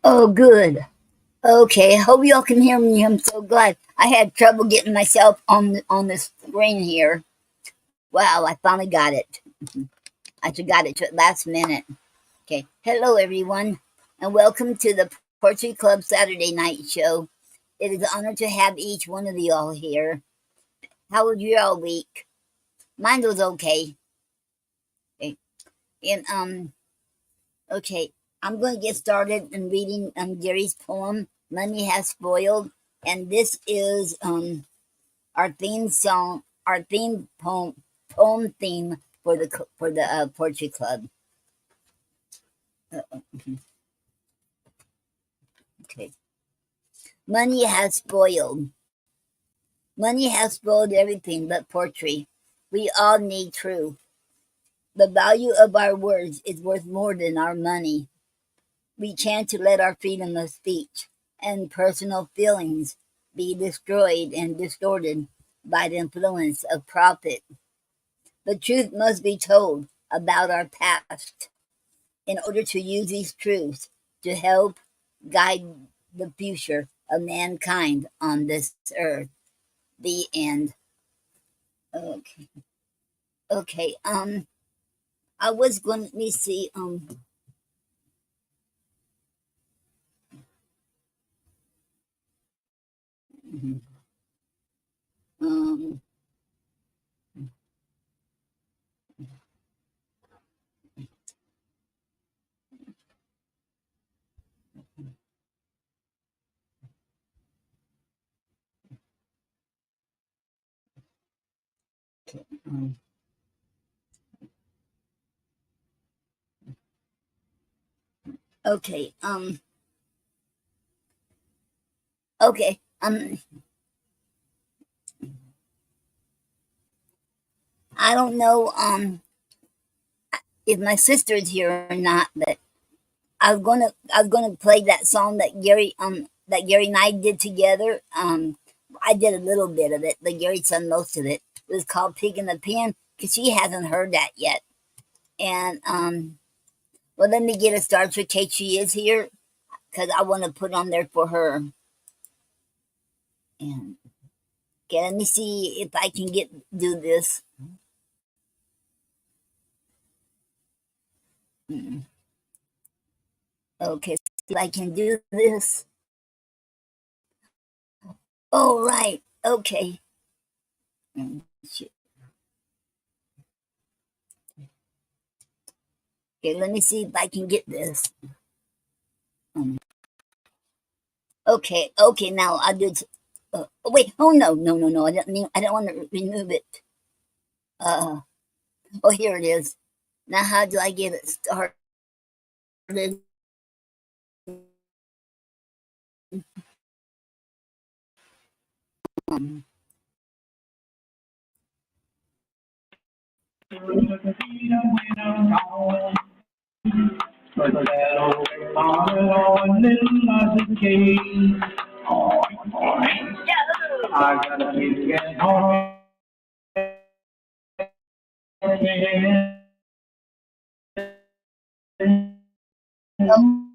Oh, good. Okay, hope y'all can hear me. I'm so glad. I had trouble getting myself on the screen here. Wow, I finally got it. I just got it to last minute. Okay, hello everyone, and welcome to the Poetry Club Saturday Night Show. It is an honor to have each one of you all here. How was your all week? Mine was okay. Okay, and okay, I'm going to get started in reading Gary's poem. Money has spoiled, and this is our theme song, our theme poem theme for the Poetry Club. Okay, money has spoiled. Money has spoiled everything but poetry. We all need truth. The value of our words is worth more than our money. We chant to let our freedom of speech and personal feelings be destroyed and distorted by the influence of profit. The truth must be told about our past in order to use these truths to help guide the future of mankind on this earth. The end. Okay. Okay. I was going. Let me see. Mhm. Um. um, okay. Okay. I don't know. If my sister's here or not, but I was gonna play that song that Gary and I did together. I did a little bit of it, but Gary sung most of it. It was called "Pig in the Pen" because she hasn't heard that yet. And well, let me get a start in case she is here because I want to put on there for her. And okay, let me see if I can do this. Mm, Okay, see if I can do this. Oh right, okay. Shit. Okay, let me see if I can get this. Um, okay, okay. Now I'll do. Wait. Oh no, no, no, no. I don't mean. I don't want to remove it. Uh. Oh, here it is. Now, how do I get it started? Um, But that old on little cage. Oh, I gotta get home again. oh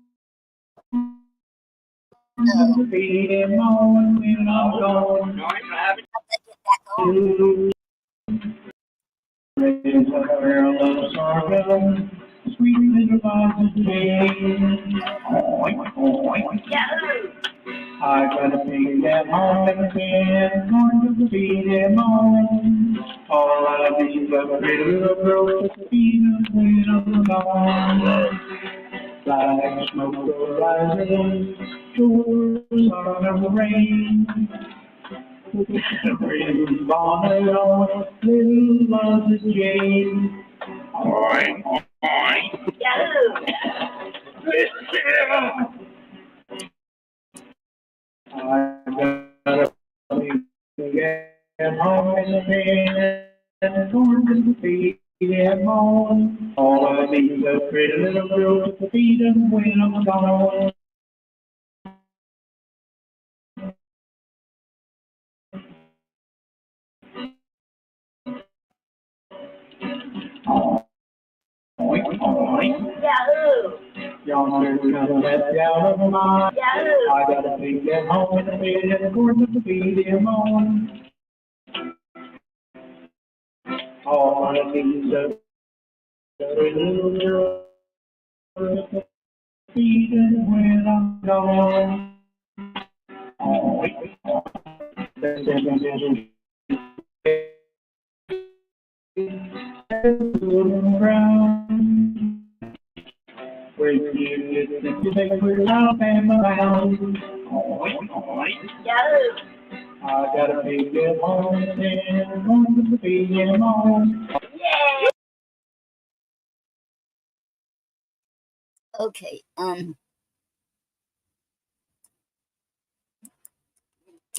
no. Feed him on when I'm gone. How do I get back on? Raise a barrel of sorghum, sweet little lots of cake. Oink, oink. I gotta feed them all again, going to feed them all. All of these pretty little girls to feed them when I'm gone. Like smoke rising, shores on the rain. Rain bonnet on, little loves of Jane. Oink, oink. Listen. I gotta get home and going to feed them all. All I need is a pretty little girl to feed them when I'm gone. Oink, oink. Yonder comes that gal of mine. I got a big at home and a bed and a corn to feed him on. All I need is a little girl to feed him when I'm gone. Oh, around. Where you get to take her out and around. I got a big at home and I'm going to feed him on. Okay, okay,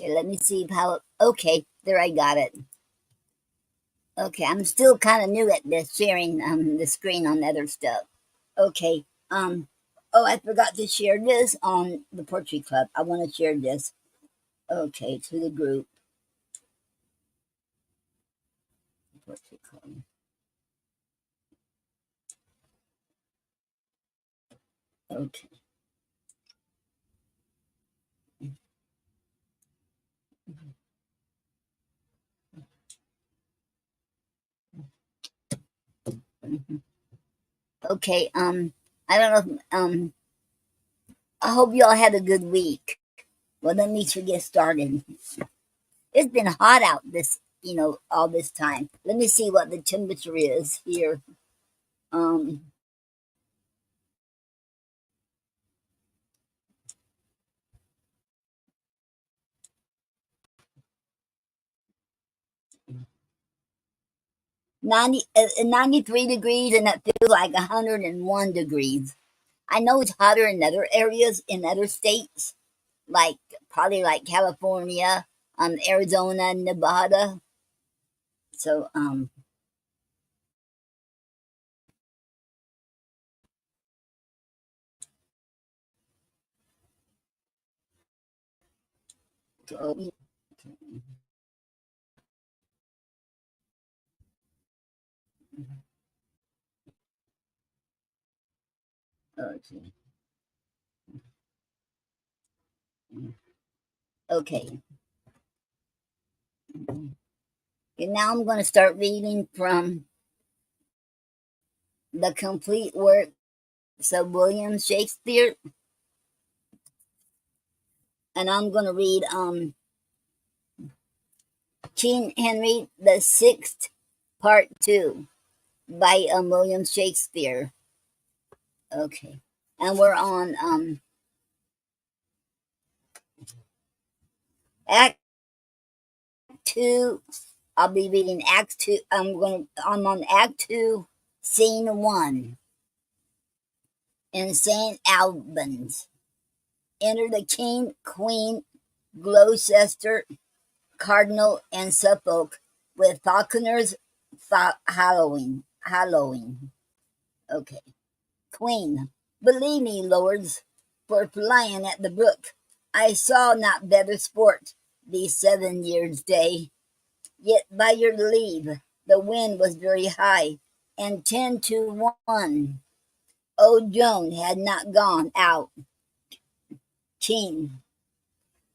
let me see how, okay, there, I got it. Okay, I'm still kind of new at this, sharing the screen on other stuff. Okay, oh, I forgot to share this on the Poetry Club. I want to share this. Okay, to the group. Poetry Club. Okay. Okay, I don't know if, I hope y'all had a good week. Well, let me get started. It's been hot out this, all this time. Let me see what the temperature is here. Um, 93 degrees, and it feels like 101 degrees. I know it's hotter in other areas, in other states, like probably like California, Arizona, Nevada. So, so, okay. Okay. And now I'm going to start reading from the complete works of William Shakespeare, and I'm going to read King Henry the Sixth, Part 2 by William Shakespeare. Okay, and we're on Act 2. I'll be reading Act 2. I'm on Act 2, Scene 1. In St. Albans, enter the King, Queen, Gloucester, Cardinal, and Suffolk with falconers hallowing. Okay. Queen, believe me, lords, for flying at the brook, I saw not better sport these 7 years' day. Yet by your leave, the wind was very high, and 10 to 1, old Joan had not gone out. King,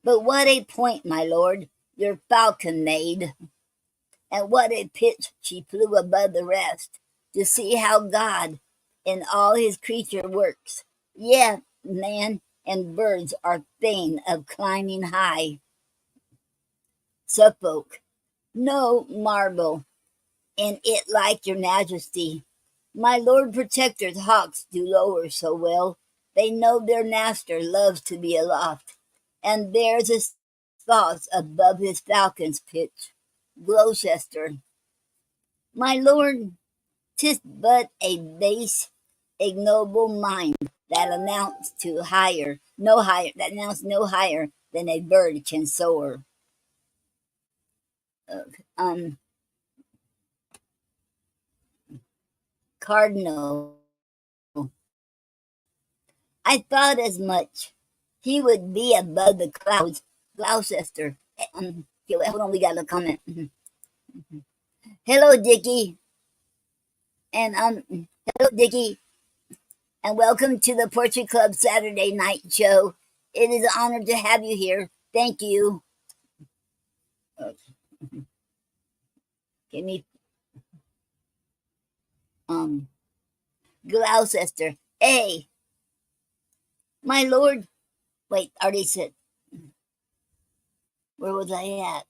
but what a point, my lord, your falcon made, and what a pitch she flew above the rest, to see how God in all his creature works. Yea, man and birds are fain of climbing high. Suffolk, no marvel in it like your majesty. My lord protector's hawks do lower so well, they know their master loves to be aloft, and bears his thoughts above his falcon's pitch. Gloucester, my lord, 'tis but a base, ignoble mind that amounts to no higher than a bird can soar. Um, Cardinal, I thought as much. He would be above the clouds. Gloucester. Okay, hold on, we got a comment. Hello, Dickie. And hello, Dickie. and welcome to the Poetry Club Saturday night show. It is an honor to have you here. Thank you. Give me Gloucester. Hey, my lord. Wait, already said. Where was I at?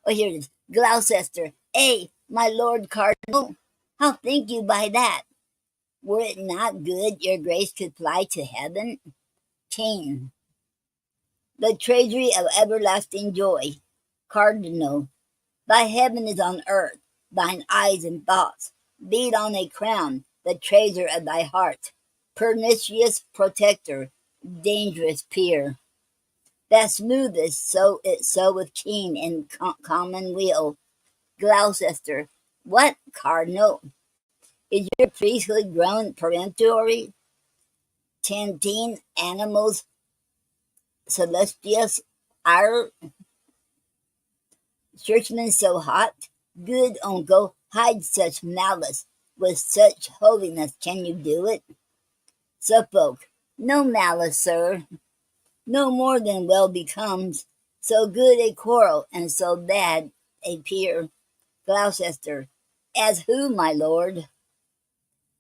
Oh, here it is. Gloucester. Hey, my lord cardinal. How think you by that? Were it not good your grace could fly to heaven? King. The treasury of everlasting joy. Cardinal. Thy heaven is on earth, thine eyes and thoughts beat on a crown, the treasure of thy heart. Pernicious protector, dangerous peer. That smoothest so it so with keen and common weal. Gloucester. What, Cardinal? Is your priesthood grown peremptory? Canteen animals celestius our churchmen so hot? Good uncle, hide such malice. With such holiness can you do it? Suffolk. No malice, sir. No more than well becomes. So good a quarrel, and so bad a peer. Gloucester. As who, my lord?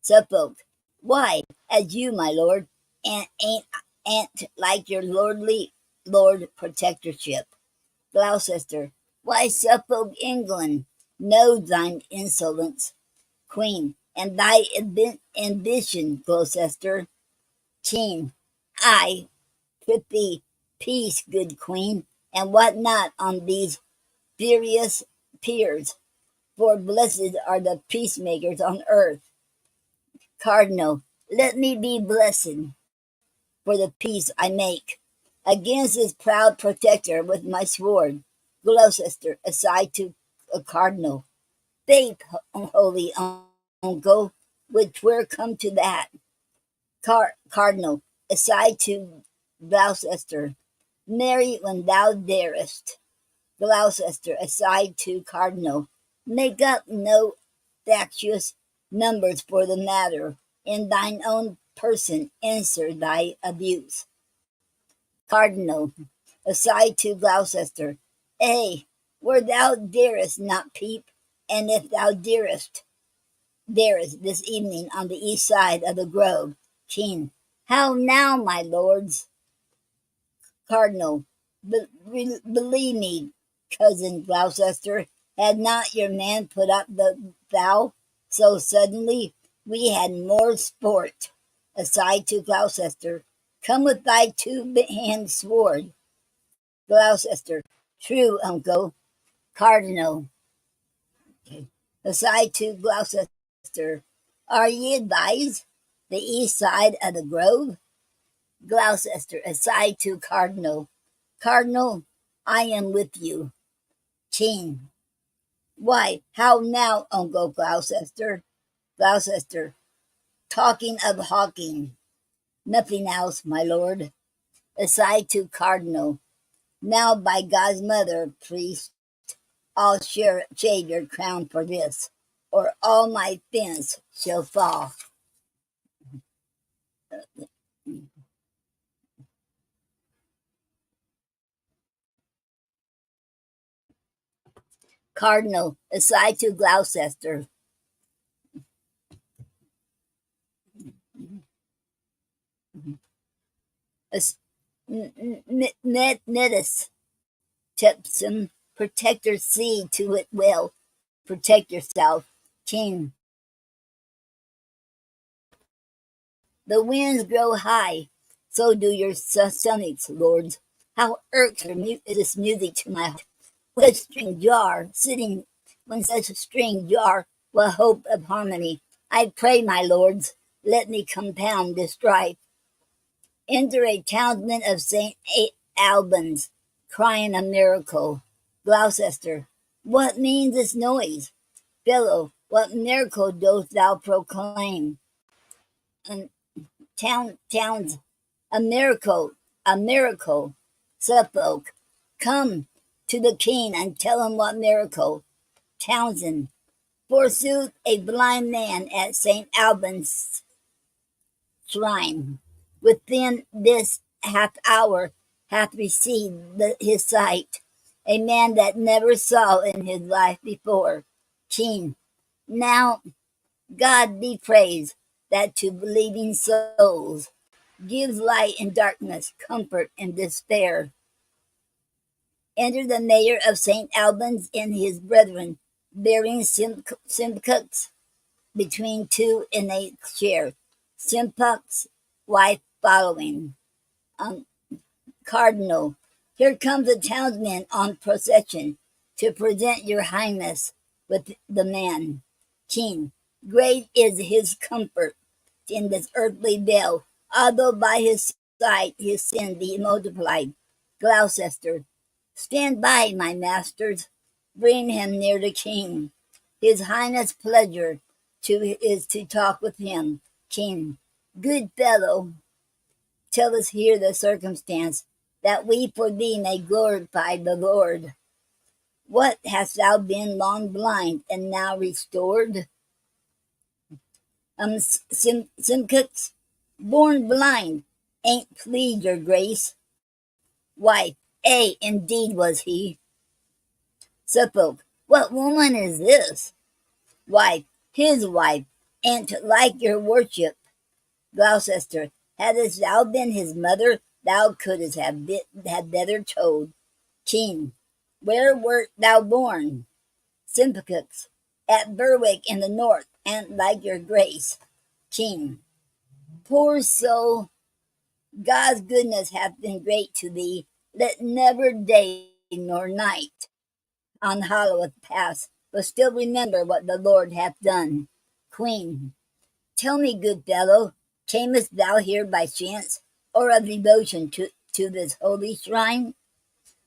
Suffolk. Why, as you, my lord, and ain't like your lordly lord protectorship. Gloucester. Why, Suffolk, England, know thine insolence. Queen. And thy ambition, Gloucester. King. I, prithee, peace, good queen, and what not on these furious peers, for blessed are the peacemakers on earth. Cardinal. Let me be blessed for the peace I make against this proud protector with my sword. Gloucester, aside to a cardinal. Faith, holy uncle, which we're come to that. Cardinal, aside to Gloucester. Marry when thou darest. Gloucester, aside to Cardinal. Make up no factious numbers for the matter. In thine own person answer thy abuse. Cardinal, aside to Gloucester. Ay, where thou darest not peep, and if thou darest this evening on the east side of the grove. King. How now, my lords? Cardinal. Believe me, cousin Gloucester, had not your man put up the vow so suddenly, we had more sport. Aside to Gloucester. Come with thy two-hand sword. Gloucester. True, uncle. Cardinal. Aside to Gloucester. Are ye advised? The east side of the grove? Gloucester, aside to Cardinal. Cardinal, I am with you. King. Why, how now, Uncle Gloucester? Gloucester. Talking of hawking. Nothing else, my lord. Aside to Cardinal. Now, by God's mother, priest, I'll shave your crown for this, or all my fence shall fall. Cardinal, aside to Gloucester. Nettis, Tipson, protect your seed to it well. Protect yourself, King. The winds grow high, so do your stomachs, lords. How irksome is this music to my heart. What a string jar, sitting when such a string jar, what hope of harmony. I pray, my lords, let me compound this strife. Enter a townsman of St. Albans, crying a miracle. Gloucester. What means this noise? Fellow, what miracle dost thou proclaim? And Towns, a miracle, a miracle. Suffolk. Come to the king and tell him what miracle. Townsend. Forsooth, a blind man at St. Albans shrine. Within this half hour hath received his sight, a man that never saw in his life before. King, now God be praised that to believing souls gives light in darkness, comfort in despair. Enter the mayor of St. Albans and his brethren, bearing Simcox between two in a chair. Simcox's wife following. Um, Cardinal, here comes a townsman on procession to present your highness with the man. King, great is his comfort in this earthly vale, although by his side his sin be multiplied. Gloucester, stand by, my masters, bring him near the king. His highness' pleasure is to talk with him. King, good fellow, tell us here the circumstance, that we for thee may glorify the Lord. What, hast thou been long blind, and now restored? Simcox, born blind, ain't pleased your grace. Wife, indeed was he. Suffolk, what woman is this? Wife, his wife, an't like your worship. Gloucester, hadst thou been his mother, thou couldst have had better told. King, where wert thou born? Simcox, at Berwick in the north, and like your grace. King, poor soul, God's goodness hath been great to thee. Let never day nor night on Halloweth pass, but still remember what the Lord hath done. Queen, tell me, good fellow, camest thou here by chance, or of devotion to this holy shrine?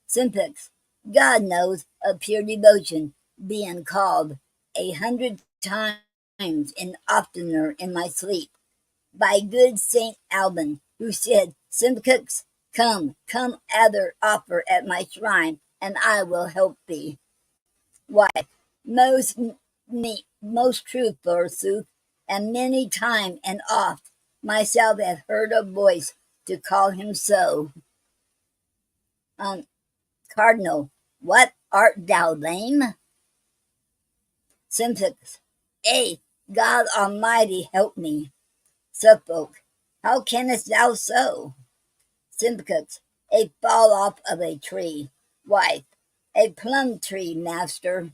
Simcox, God knows, of pure devotion, being called 100 times and oftener in my sleep by good Saint Alban, who said, Simcox, come other offer at my shrine, and I will help thee. Why, most true forsooth, and many time and oft myself have heard a voice to call him so. Cardinal, what, art thou lame? Simcox, God Almighty help me. Suffolk, how canst thou so? Simcox, a fall off of a tree. Wife, a plum tree, master.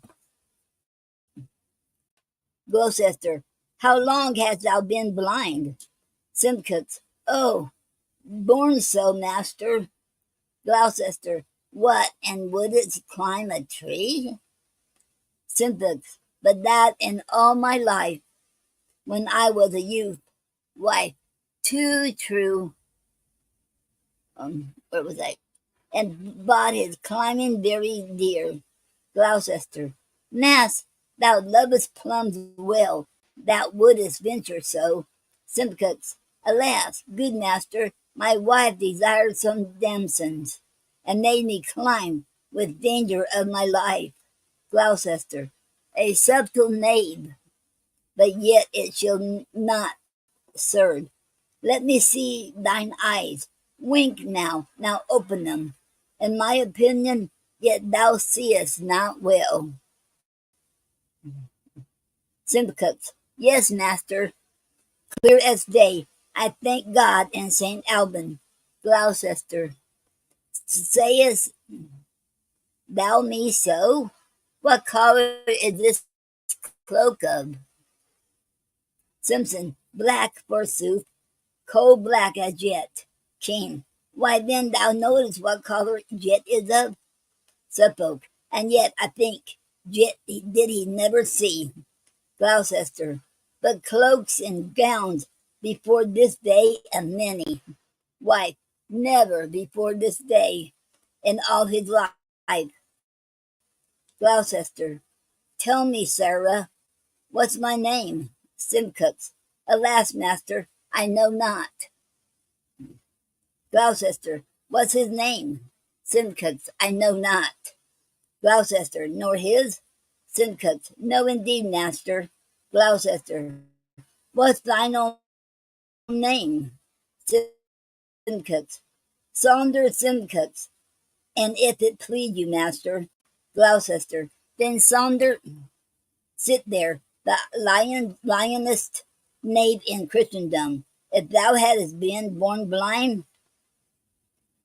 Gloucester, how long hast thou been blind? Simcox, oh, born so, master. Gloucester, what, and wouldst climb a tree? Simcox, but that in all my life, when I was a youth. Wife, too true. Where was I? And bought his climbing very dear. Gloucester, Mass, thou lovest plums well, thou wouldst venture so. Simcox, alas, good master, my wife desired some damsons, and made me climb with danger of my life. Gloucester, a subtle knave, but yet it shall not serve. Let me see thine eyes. Wink now open them. In my opinion, yet thou seest not well. Simcox, yes, master, clear as day. I thank God and Saint Alban. Gloucester, sayest thou me so? What color is this cloak of? Simpson, black forsooth, coal black as jet. King, why then thou knowest what color jet is of? Suffolk, and yet I think jet did he never see. Gloucester, but cloaks and gowns before this day and many. Wife, never before this day in all his life. Gloucester, tell me, Sarah, what's my name? Simcox, alas, master, I know not. Gloucester, what's his name? Simcox, I know not. Gloucester, nor his? Simcox, no indeed, master. Gloucester, what's thine own name. Simcox. Saunders Simcox. And if it please you, master, Gloucester, then Saunders sit there, the lionest knave in Christendom. If thou hadst been born blind,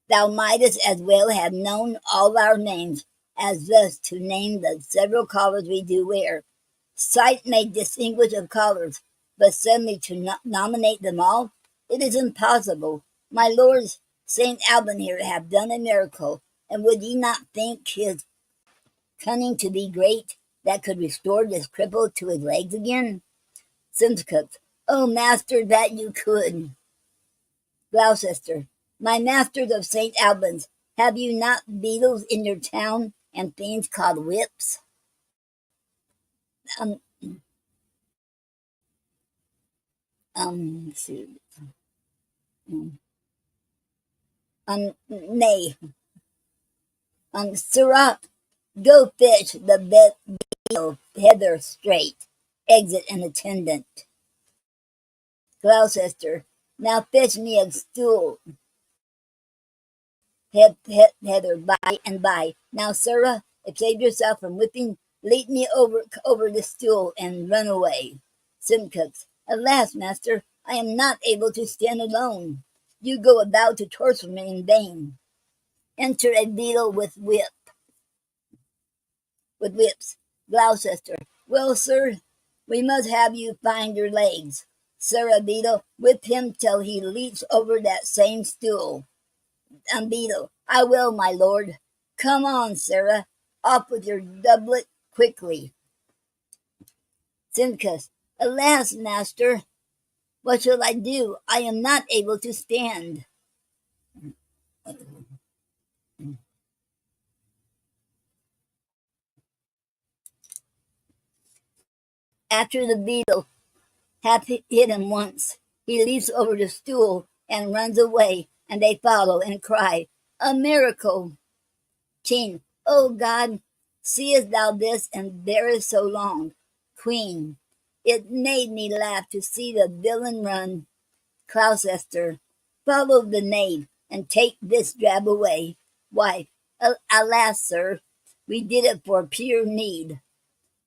thou mightest as well have known all our names, as thus to name the several collars we do wear. Sight may distinguish of collars, but suddenly to nominate them all, it is impossible. My lords, St. Alban here hath done a miracle, and would ye not think his cunning to be great that could restore this cripple to his legs again? Simcox. Oh, master, that you could. Gloucester. My masters of St. Albans, have you not beadles in your town and things called whips? Um, see, nay, sirrah, go fetch the beadle hither straight. Exit an attendant. Gloucester, now fetch me a stool, hither by and by. Now, sirrah, if save yourself from whipping, lead me over the stool and run away. Simcox, alas, master, I am not able to stand alone. You go about to torture me in vain. Enter a beadle with whips. Gloucester, well, sir, we must have you find your legs. Sirrah Beadle, whip him till he leaps over that same stool. Beadle, I will, my lord. Come on, Sarah, off with your doublet quickly. Simcox, alas, master, what shall I do? I am not able to stand. After the beadle hath hit him once, he leaps over the stool and runs away, and they follow and cry, a miracle. King, O God, seest thou this and bearest so long? Queen, it made me laugh to see the villain run. Gloucester, follow the knave and take this drab away. Wife, alas, sir, we did it for pure need.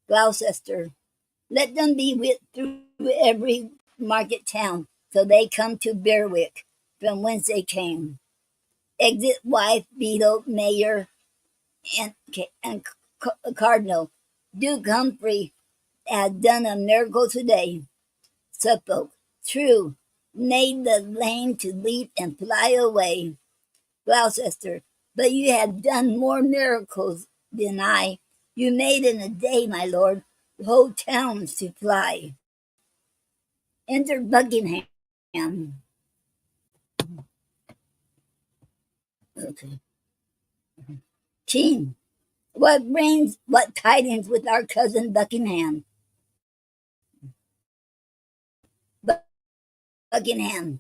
Gloucester, let them be whipped through every market town till they come to Berwick, from whence they came. Exit wife, beadle, mayor, and Cardinal. Duke Humphrey had done a miracle today. Suffolk, true, made the lame to leap and fly away. Gloucester, but you have done more miracles than I. You made in a day, my lord, whole towns to fly. Enter Buckingham. Okay. King, what tidings with our cousin Buckingham? Buckingham,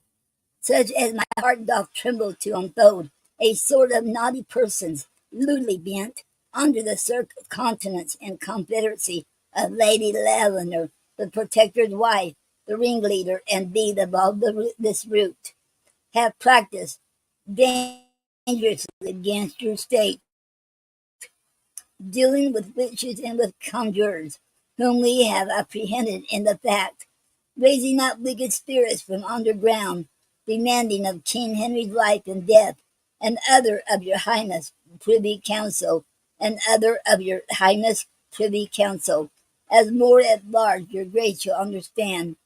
such as my heart doth tremble to unfold, a sort of naughty persons, lewdly bent, under the circumstance and confederacy of Lady Lavender, the protector's wife, the ringleader and bead of all this root, have practiced dangerously against your state, dealing with witches and with conjurers, whom we have apprehended in the fact, raising up wicked spirits from underground, demanding of King Henry's life and death, and other of your highness privy council, and other of your highness privy council, as more at large your grace shall understand.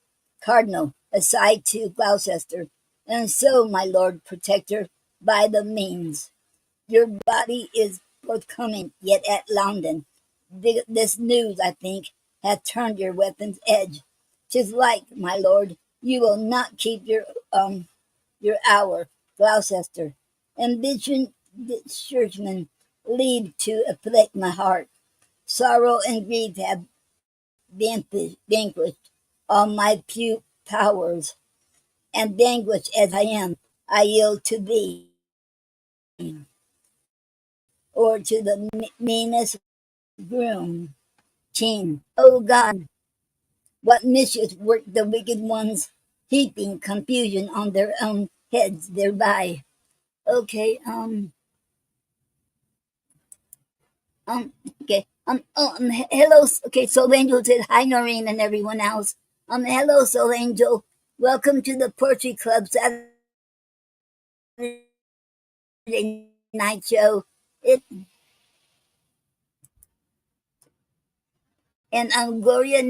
Cardinal, aside to Gloucester, and so, my lord protector, by the means. Your body is forthcoming, yet at London. This news, I think, hath turned your weapon's edge. 'Tis like, my lord, you will not keep your hour. Gloucester, ambition, churchman, leave to afflict my heart. Sorrow and grief have vanquished all my few powers, and vanquished as I am, I yield to thee, or to the meanest groom. King, O God, what mischief work the wicked ones heaping confusion on their own heads thereby. Okay, um, okay, hello, okay, Soul Angel said hi, Noreen, and everyone else. Hello, Soul Angel. Welcome to the Poetry Club Saturday night show. And Gloria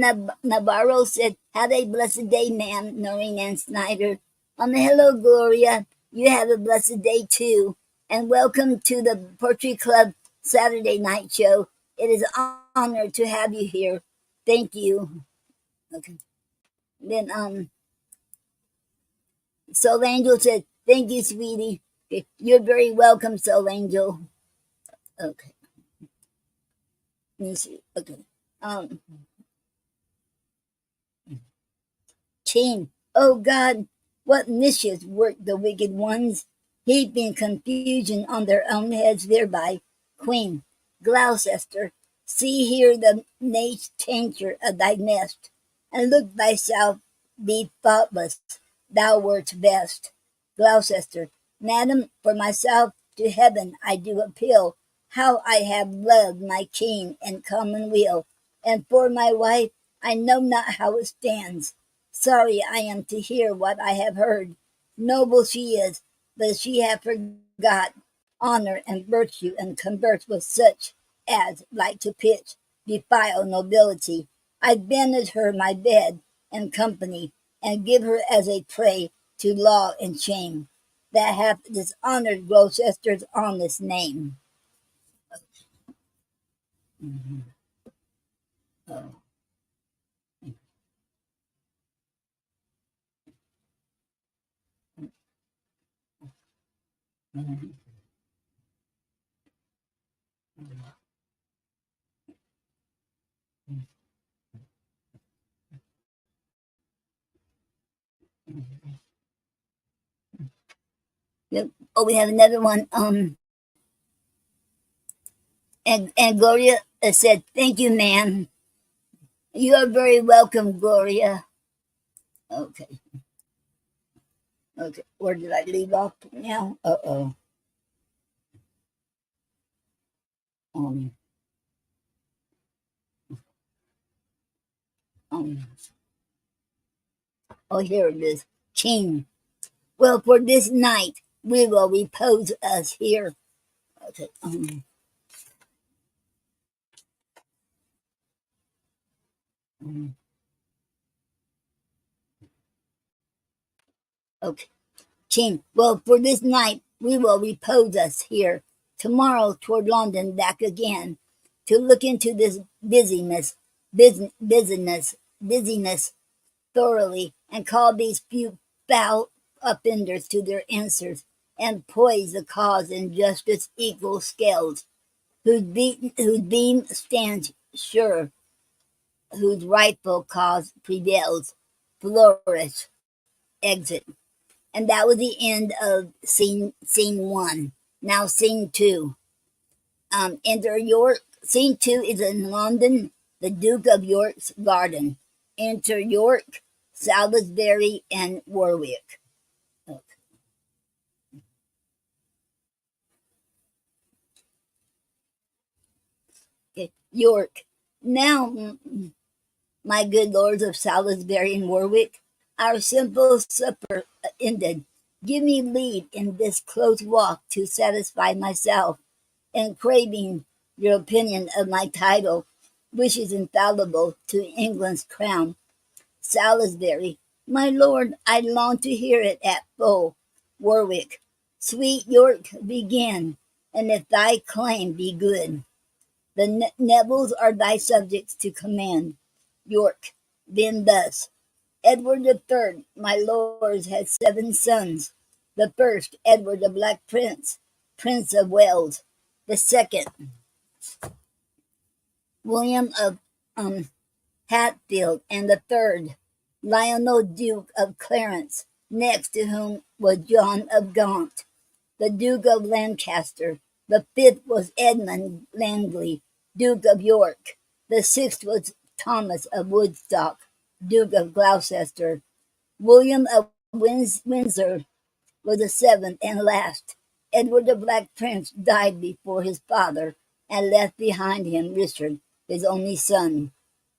Navarro said, have a blessed day, ma'am, Noreen Snyder. Hello, Gloria. You have a blessed day, too. And welcome to the Poetry Club Saturday night show. It is an honor to have you here. Thank you. Okay. Then Soul Angel said, thank you, sweetie. Okay. You're very welcome, Soul Angel. Okay. Let me see. Okay. Um, Team, oh God, what mischief work the wicked ones, heaping confusion on their own heads thereby. Queen, Gloucester, see here the nature of thy nest, and look thyself be thoughtless, thou wert best. Gloucester, Madam, for myself to heaven I do appeal, how I have loved my king and common weal, and for my wife I know not how it stands. Sorry I am to hear what I have heard. Noble she is, but she hath forgot honor and virtue, and converse with such as, like to pitch, defile nobility. I banish her my bed and company, and give her as a prey to law and shame, that hath dishonored Gloucester's honest name. Mhm. Oh. Mhm. Yep. Oh, we have another one. And Gloria said, thank you, ma'am. You are very welcome, Gloria. Okay. Okay. Where did I leave off now? Uh-oh. Um, um, oh, here it is. King. Well, for this night, we will repose us here. Okay. Um, okay. King. Well, for this night, we will repose us here. Tomorrow, toward London, back again, to look into this busyness thoroughly, and call these few foul offenders to their answers, and poise the cause in justice equal scales, whose beam stands sure, whose rightful cause prevails. Flourish, exit. And that was the end of scene one. Now scene two. Enter York. Scene two is in London, the Duke of York's garden. Enter York, Salisbury, and Warwick. Okay. York. Now, my good lords of Salisbury and Warwick, our simple supper ended. Give me leave in this close walk to satisfy myself, and craving your opinion of my title, which is infallible to England's crown. Salisbury, my lord, I long to hear it at full. Warwick, sweet York, begin, and if thy claim be good, the Nevilles are thy subjects to command. York, then thus: Edward the Third, my lords, had 7 sons. The first, Edward the Black Prince, Prince of Wales. The second, William of Hatfield, and the third, Lionel Duke of Clarence, next to whom was John of Gaunt, the Duke of Lancaster. The fifth was Edmund Langley, Duke of York. The sixth was Thomas of Woodstock, Duke of Gloucester. William of Windsor was the seventh and last. Edward the Black Prince died before his father and left behind him Richard, his only son,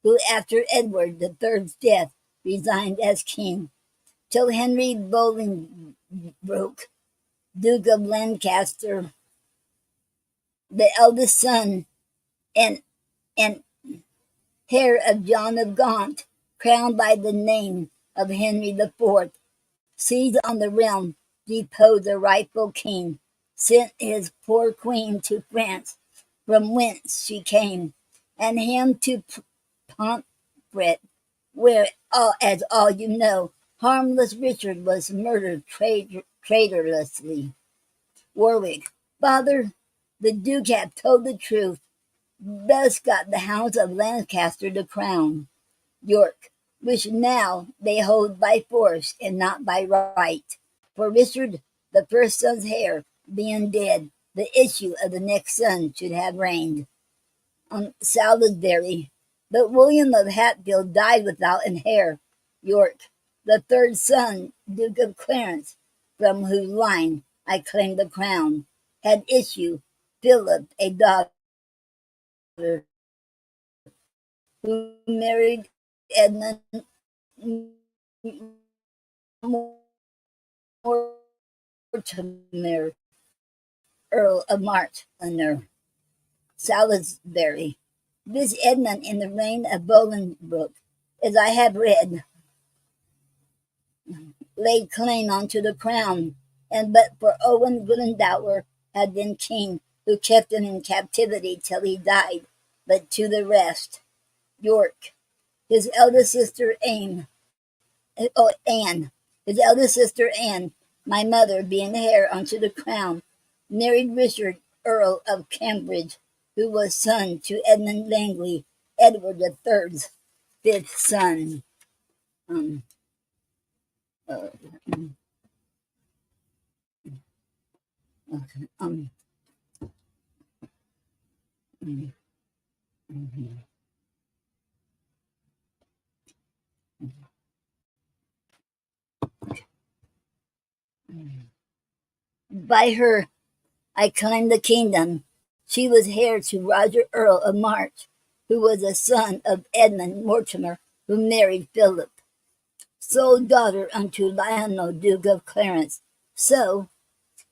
who after Edward the Third's death resigned as king, till Henry Bolingbroke, Duke of Lancaster, the eldest son and, and heir of John of Gaunt, crowned by the name of Henry the Fourth, seized on the realm, deposed the rightful king, sent his poor queen to France, from whence she came, and him to Potpourri, where, as all you know, harmless Richard was murdered traitoriously. Warwick, father, the Duke hath told the truth. Thus got the house of Lancaster the crown. York, which now they hold by force and not by right. For Richard, the first son's heir, being dead, the issue of the next son should have reigned on Salisbury. But William of Hatfield died without an heir. York, the third son, Duke of Clarence, from whose line I claim the crown, had issue Philip, a daughter, who married Edmund Mortimer, Earl of March, Salisbury. This Edmund in the reign of Bolingbroke, as I have read, laid claim unto the crown, and but for Owen Glendower had been king, who kept him in captivity till he died. But to the rest, York, his eldest sister Anne, his eldest sister Anne, my mother, being heir unto the crown, married Richard, Earl of Cambridge, who was son to Edmund Langley, Edward the Third's fifth son. Um, uh, okay, mm, mhm, mm. By her I claim the kingdom. She was heir to Roger Earl of March, who was a son of Edmund Mortimer, who married Philip, sole daughter unto Lionel, Duke of Clarence. So,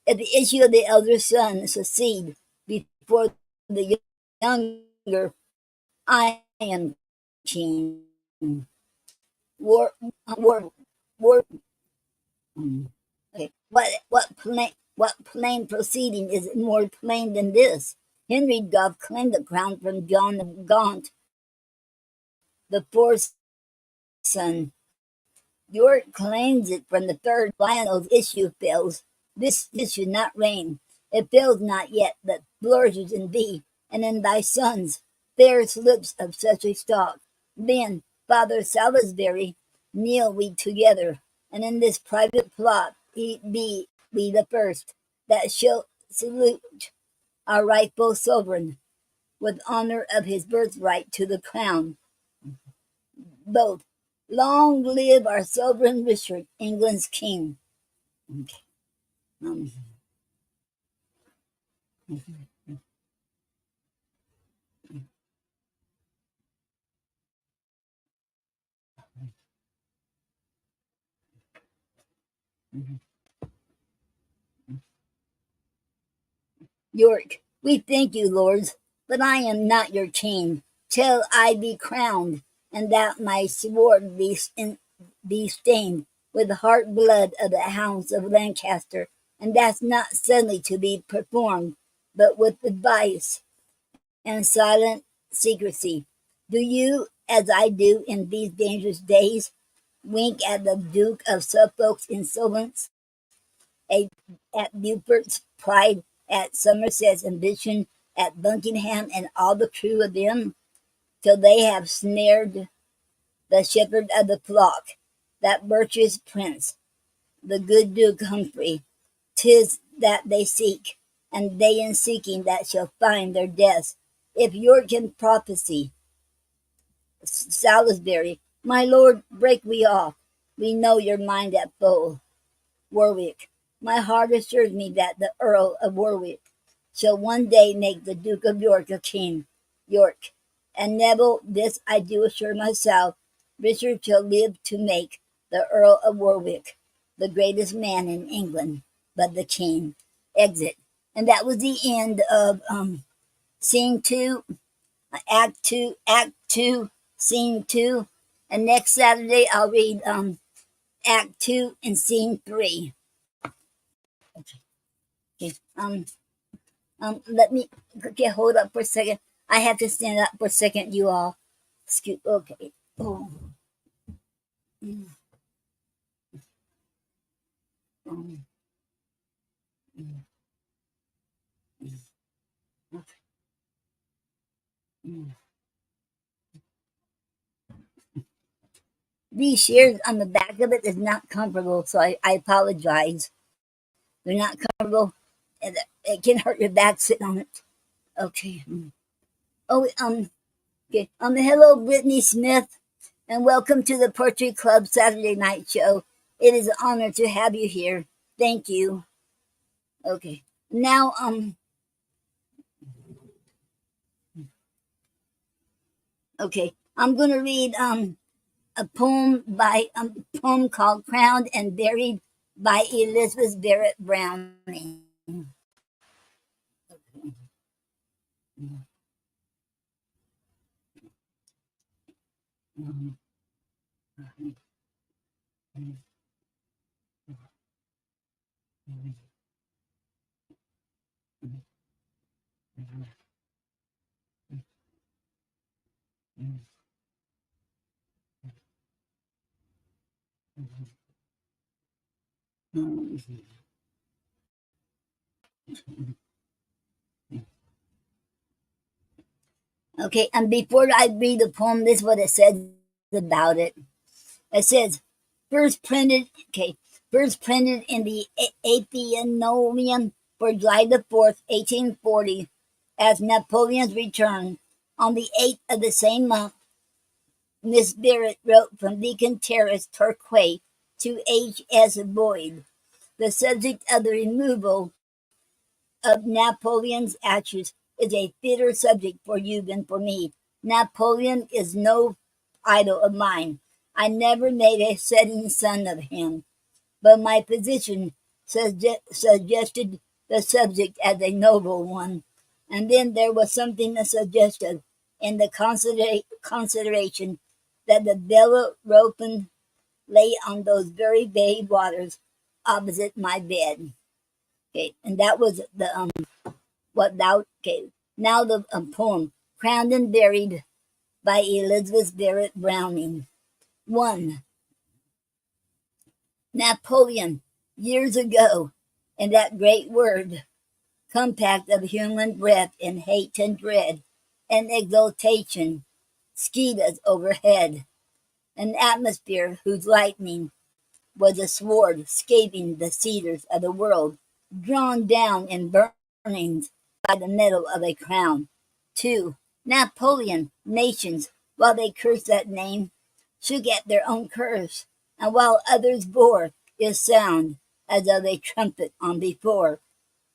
if the issue of the elder son succeed before the younger, I am king. War, war, war. Okay. What plain proceeding is more plain than this? Henry doth claim the crown from John of Gaunt, the fourth son. York claims it from the third. Lionel's issue fails. This should not reign. It fails not yet, but flourishes in thee, and in thy sons, fair slips of such a stock. Then, Father Salisbury, kneel we together, and in this private plot be we the first that shall salute our rightful sovereign with honor of his birthright to the crown. Both, long live our sovereign Richard, England's king. Okay. Um, York, we thank you, lords, but I am not your king, till I be crowned, and that my sword be stained with the heart blood of the hounds of Lancaster, and that's not suddenly to be performed, but with advice and silent secrecy. Do you, as I do in these dangerous days, wink at the Duke of Suffolk's insolence, at Beaufort's pride, at Somerset's ambition, at Buckingham and all the crew of them, till they have snared the shepherd of the flock, that virtuous prince, the good Duke Humphrey? 'Tis that they seek, and they in seeking that shall find their deaths. If York can prophesy, Salisbury, my lord, break we off. We know your mind at full. Warwick. My heart assures me that the Earl of Warwick shall one day make the Duke of York a king. York. And Neville, this I do assure myself, Richard shall live to make the Earl of Warwick the greatest man in England, but the king. Exit. And that was the end of scene 2, act 2, scene 2. And next Saturday I'll read act 2 and scene 3. Okay. Let me hold up for a second. I have to stand up for a second, you all. Excuse. Okay. Oh. Mm, mm, mm, mm. These shears on the back of it is not comfortable, so I apologize. They're not comfortable. It can hurt your back sitting on it. Okay. Oh, okay. Hello, Brittany Smith, and welcome to the Poetry Club Saturday Night Show. It is an honor to have you here. Thank you. Okay. Now, okay, I'm gonna read a poem called "Crowned and Buried" by Elizabeth Barrett Browning. Okay, and before I read the poem, this is what it says about it. It says, first printed, first printed in the Athenaeum for July the 4th, 1840, as Napoleon's return. On the 8th of the same month, Miss Barrett wrote from Beacon Terrace, Torquay, to H.S. Boyd, the subject of the removal of Napoleon's ashes is a fitter subject for you than for me. Napoleon is no idol of mine. I never made a setting sun of him, but my position suggested the subject as a noble one. And then there was something suggestive in the consideration that the Bellerophon lay on those very bay waters opposite my bed. Okay, and that was the what thou. Okay, now the poem "Crowned and Buried" by Elizabeth Barrett Browning. 1. Napoleon, years ago, in that great word, compact of human breath in hate and dread, and exultation, skied us overhead, an atmosphere whose lightning was a sword scaping the cedars of the world, drawn down in burnings by the metal of a crown. 2. Napoleon, nations, while they cursed that name, shook at their own curse, and while others bore his sound as of a trumpet on before,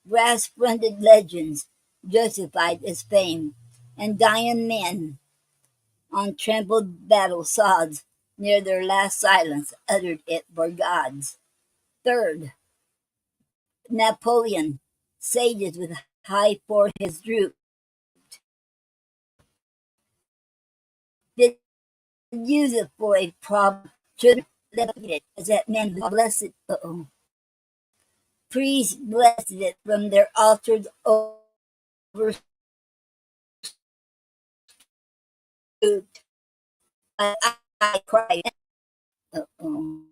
brass-fronted legends justified his fame, and dying men on trampled battle sods near their last silence uttered it for gods. 3. Napoleon, sages with high foreheads drooped, did use it for a problem, should let it as that man who blessed priests blessed it from their altars over I cried. Uh-oh.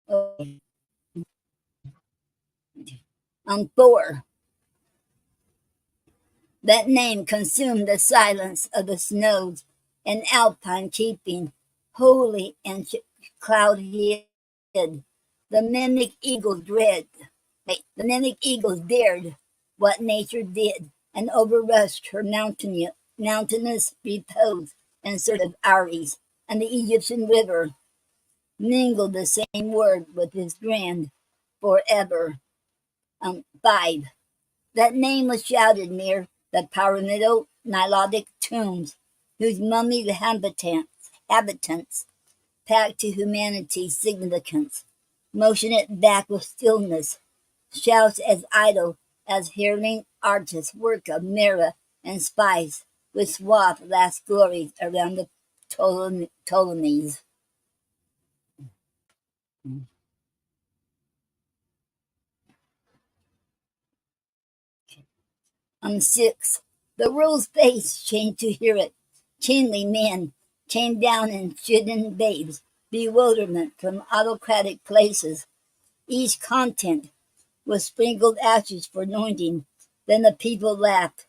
Okay. 4. That name consumed the silence of the snows and alpine keeping, holy and cloud hid. The mimic eagles the mimic eagles dared what nature did, and overrushed her mountainous repose in search of Aries. and the Egyptian river mingled the same word with his grand forever. 5. That name was shouted near the pyramidal Nilotic tombs, whose mummied habitants packed to humanity's significance, motion it back with stillness, shouts as idle as hearing artists' work of mirror and spice, with suave last glories around the Ptolemies. 6. The world's face changed to hear it. Kingly men came down and chidden babes, bewilderment from autocratic places. Each content was sprinkled ashes for anointing. Then the people laughed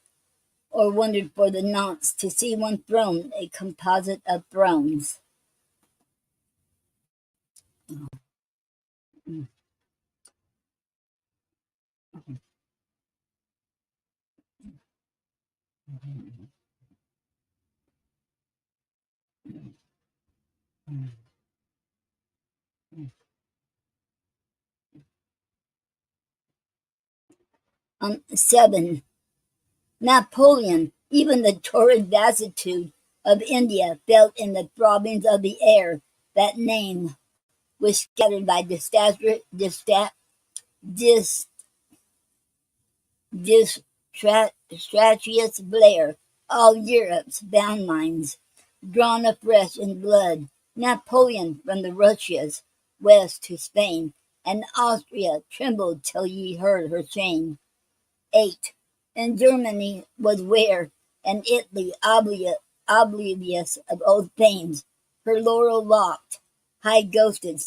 or wondered for the nonce to see one throne, a composite of thrones. Mm. 7. Napoleon, even the torrid vastitude of India felt in the throbbings of the air. That name was scattered by disastrous blare, all Europe's bound minds, drawn afresh in blood. Napoleon from the Russias west to Spain, and Austria trembled till ye heard her chain. 8. And Germany was where, and Italy oblivious of old fames, her laurel locked, high ghosted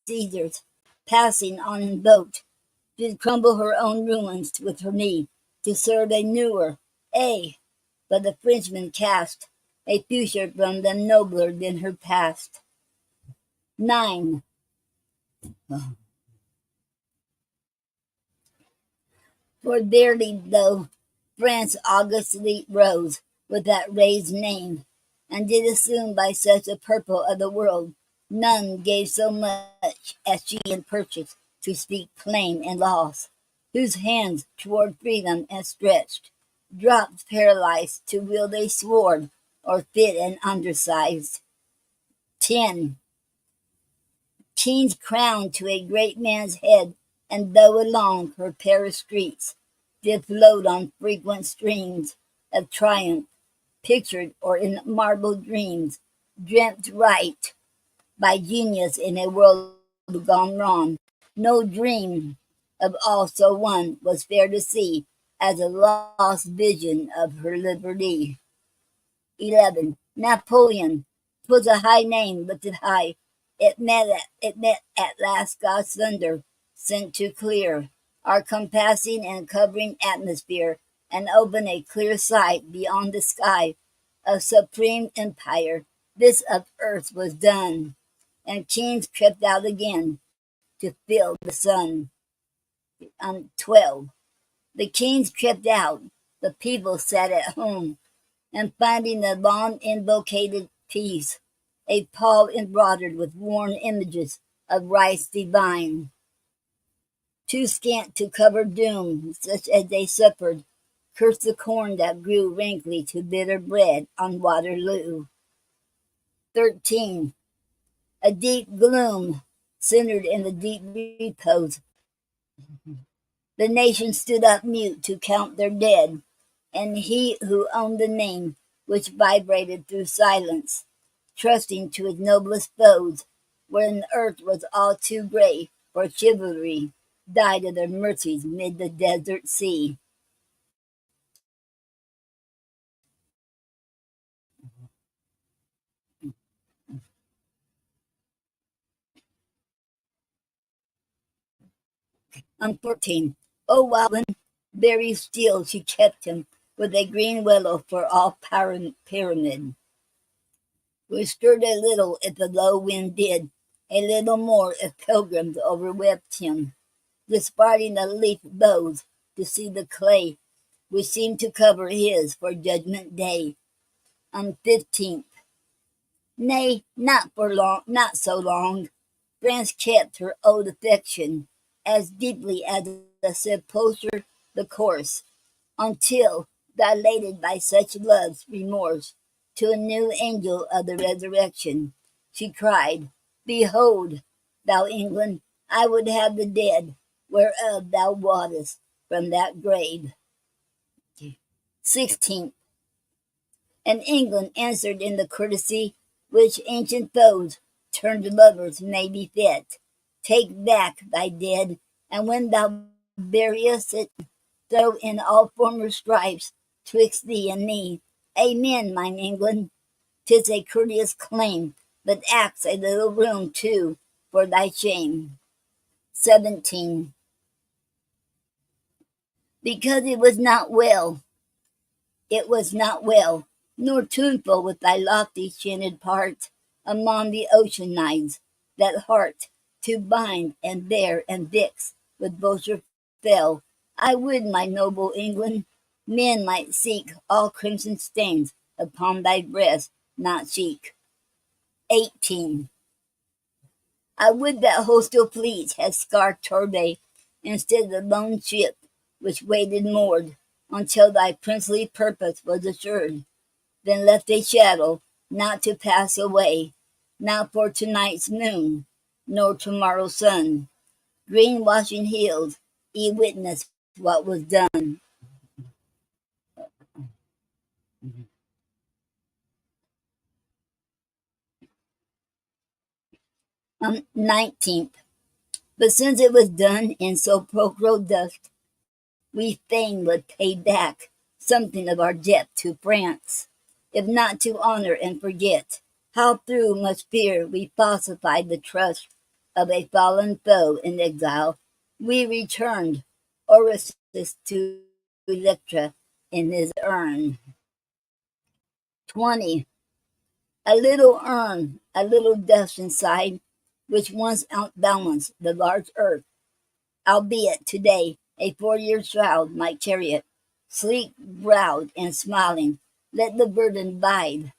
Caesars, passing on in boat, did crumble her own ruins with her knee, to serve a newer, but the Frenchman cast a future from them nobler than her past. 9. For barely though France augustly rose with that raised name, and did assume by such a purple of the world, none gave so much as she in purchase to speak plain and loss, whose hands toward freedom and stretched, dropped paralyzed to wield a sword, or fit and undersized. 10. King's crown to a great man's head, and though along her Paris streets did float on frequent streams of triumph, pictured or in marble dreams, dreamt right by genius in a world gone wrong, no dream of all so won was fair to see as a lost vision of her liberty. 11. Napoleon. 'Twas a high name lifted high. It met at last God's thunder, sent to clear our compassing and covering atmosphere, and open a clear sight beyond the sky of supreme empire. This of earth was done, and kings crept out again to fill the sun. 12. The kings crept out, the people sat at home, and finding the long invocated peace, a pall embroidered with worn images of rites divine, too scant to cover doom, such as they suffered, cursed the corn that grew rankly to bitter bread on Waterloo. 13. A deep gloom centered in the deep repose. The nation stood up mute to count their dead, and he who owned the name which vibrated through silence, trusting to his noblest foes, when earth was all too grey for chivalry, died of their mercies mid the desert sea. On 14. O Walden, very still she kept him, with a green willow for all pyramid. We stirred a little if the low wind did, a little more if pilgrims overwept him, disparting the leaf boughs to see the clay which seemed to cover his for judgment day. On 15th. Nay, not for long, not so long. France kept her old affection as deeply as a sepulchre the course, until, dilated by such love's remorse, to a new angel of the resurrection, she cried, Behold, thou England, I would have the dead, whereof thou wottest from that grave. 16. And England answered in the courtesy which ancient foes turned lovers may befit. Take back thy dead, and when thou buriest it, throw in all former stripes twixt thee and me. Amen, mine England. 'Tis a courteous claim, but acts a little room too for thy shame. 17. Because it was not well, nor tuneful with thy lofty chanted part among the ocean nights, that heart to bind and bear and fix with boaster fell. I would, my noble England, men might seek all crimson stains upon thy breast, not cheek. 18. I would that hostile fleets had scarred Torbay instead of the lone ship which waited moored until thy princely purpose was assured, then left a shadow not to pass away, not for tonight's moon, nor tomorrow's sun. Green washing hills, ye witness what was done. 19th. But since it was done in so procro dust, we fain would pay back something of our debt to France, if not to honor and forget how through much fear we falsified the trust of a fallen foe in exile. We returned Orestes to Electra in his urn. 20. A little urn, a little dust inside, which once outbalanced the large earth, albeit today a 4-year shroud might carry it, sleek browed and smiling, let the burden bide.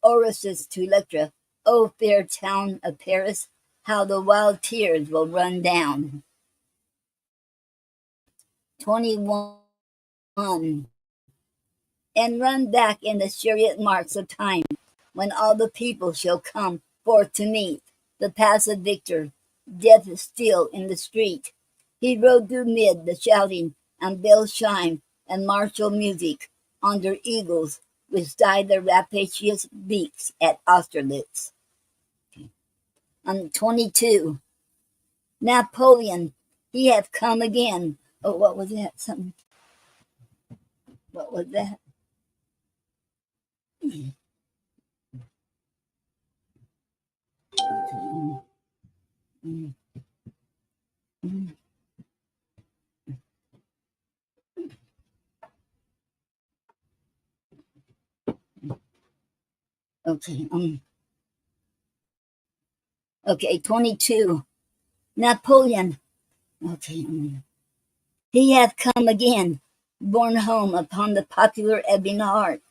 Orestes to Electra, O fair town of Paris, how the wild tears will run down. 21. And run back in the chariot marks of time, when all the people shall come forth to meet the passive victor. Death is still in the street. He rode through mid the shouting and bell chime and martial music under eagles which died their rapacious beaks at Austerlitz. 22. Napoleon, he hath come again. Oh, what was that? Something. What was that? Okay. Okay. 22. Napoleon. Okay. He hath come again, borne home upon the popular ebbing heart,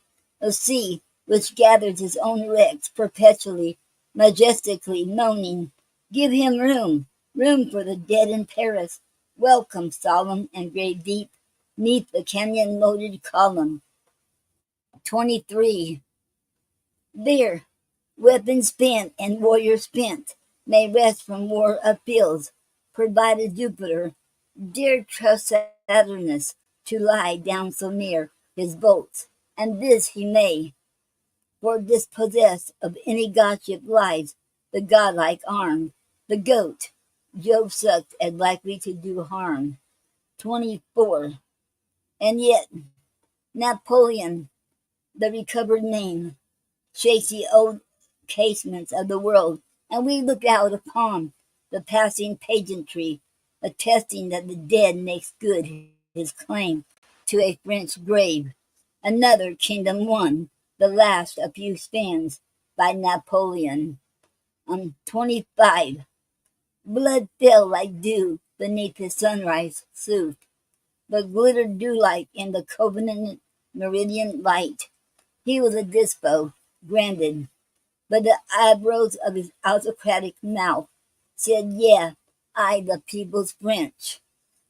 a sea which gathers his own wrecks perpetually, majestically moaning, Give him room, room for the dead in Paris. Welcome, solemn and grave deep, neath the canyon-loaded column. 23. There, weapons spent and warriors spent, may rest from war of fields, provided Jupiter dare trust Saturnus to lie down so near his bolts, and this he may, for dispossessed of any godship lies the godlike arm, the goat, Jove sucked as likely to do harm. 24. And yet, Napoleon, the recovered name, shakes the old casements of the world, and we look out upon the passing pageantry, attesting that the dead makes good his claim to a French grave. Another kingdom won, the last a few spans by Napoleon. 25. Blood fell like dew beneath his sunrise sooth, but glittered dew-like in the covenant meridian light. He was a dispo, granted, but the eyebrows of his autocratic mouth said, "Yeah, I, the people's French."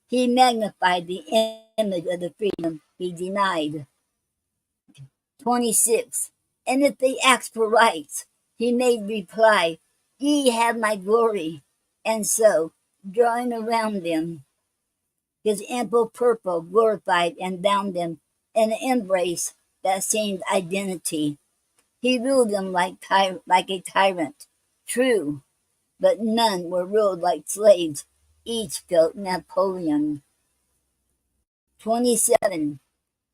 He magnified the image of the freedom he denied. 26. And if they asked for rights, he made reply, "Ye have my glory." And so, drawing around them, his ample purple glorified and bound them in an embrace that seemed identity. He ruled them like a tyrant, true, but none were ruled like slaves. Each felt Napoleon. 27.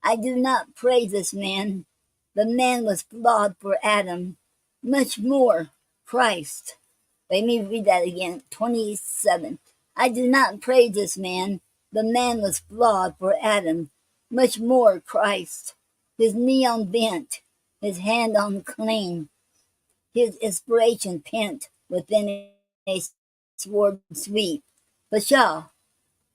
I do not praise this man. The man was flawed for Adam, much more Christ. Let me read that again. 27. I do not praise this man. The man was flawed for Adam, much more Christ. His knee on bent, his hand on clean, his inspiration pent within a sword sweep. Pshaw!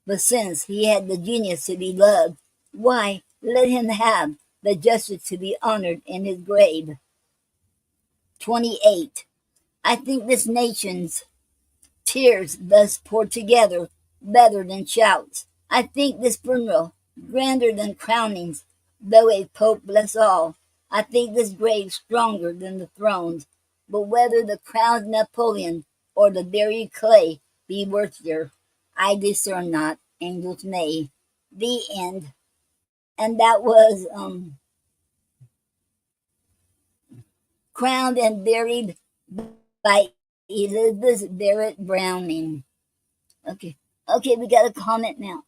But since he had the genius to be loved, why, let him have the justice to be honored in his grave. 28. I think this nation's tears thus poured together better than shouts. I think this funeral grander than crownings, though a pope bless all. I think this grave stronger than the thrones. But whether the crowned Napoleon or the buried clay be worthier, I discern not. Angels may. The end. And that was crowned and buried by Elizabeth Barrett Browning. Okay. Okay, we got a comment now.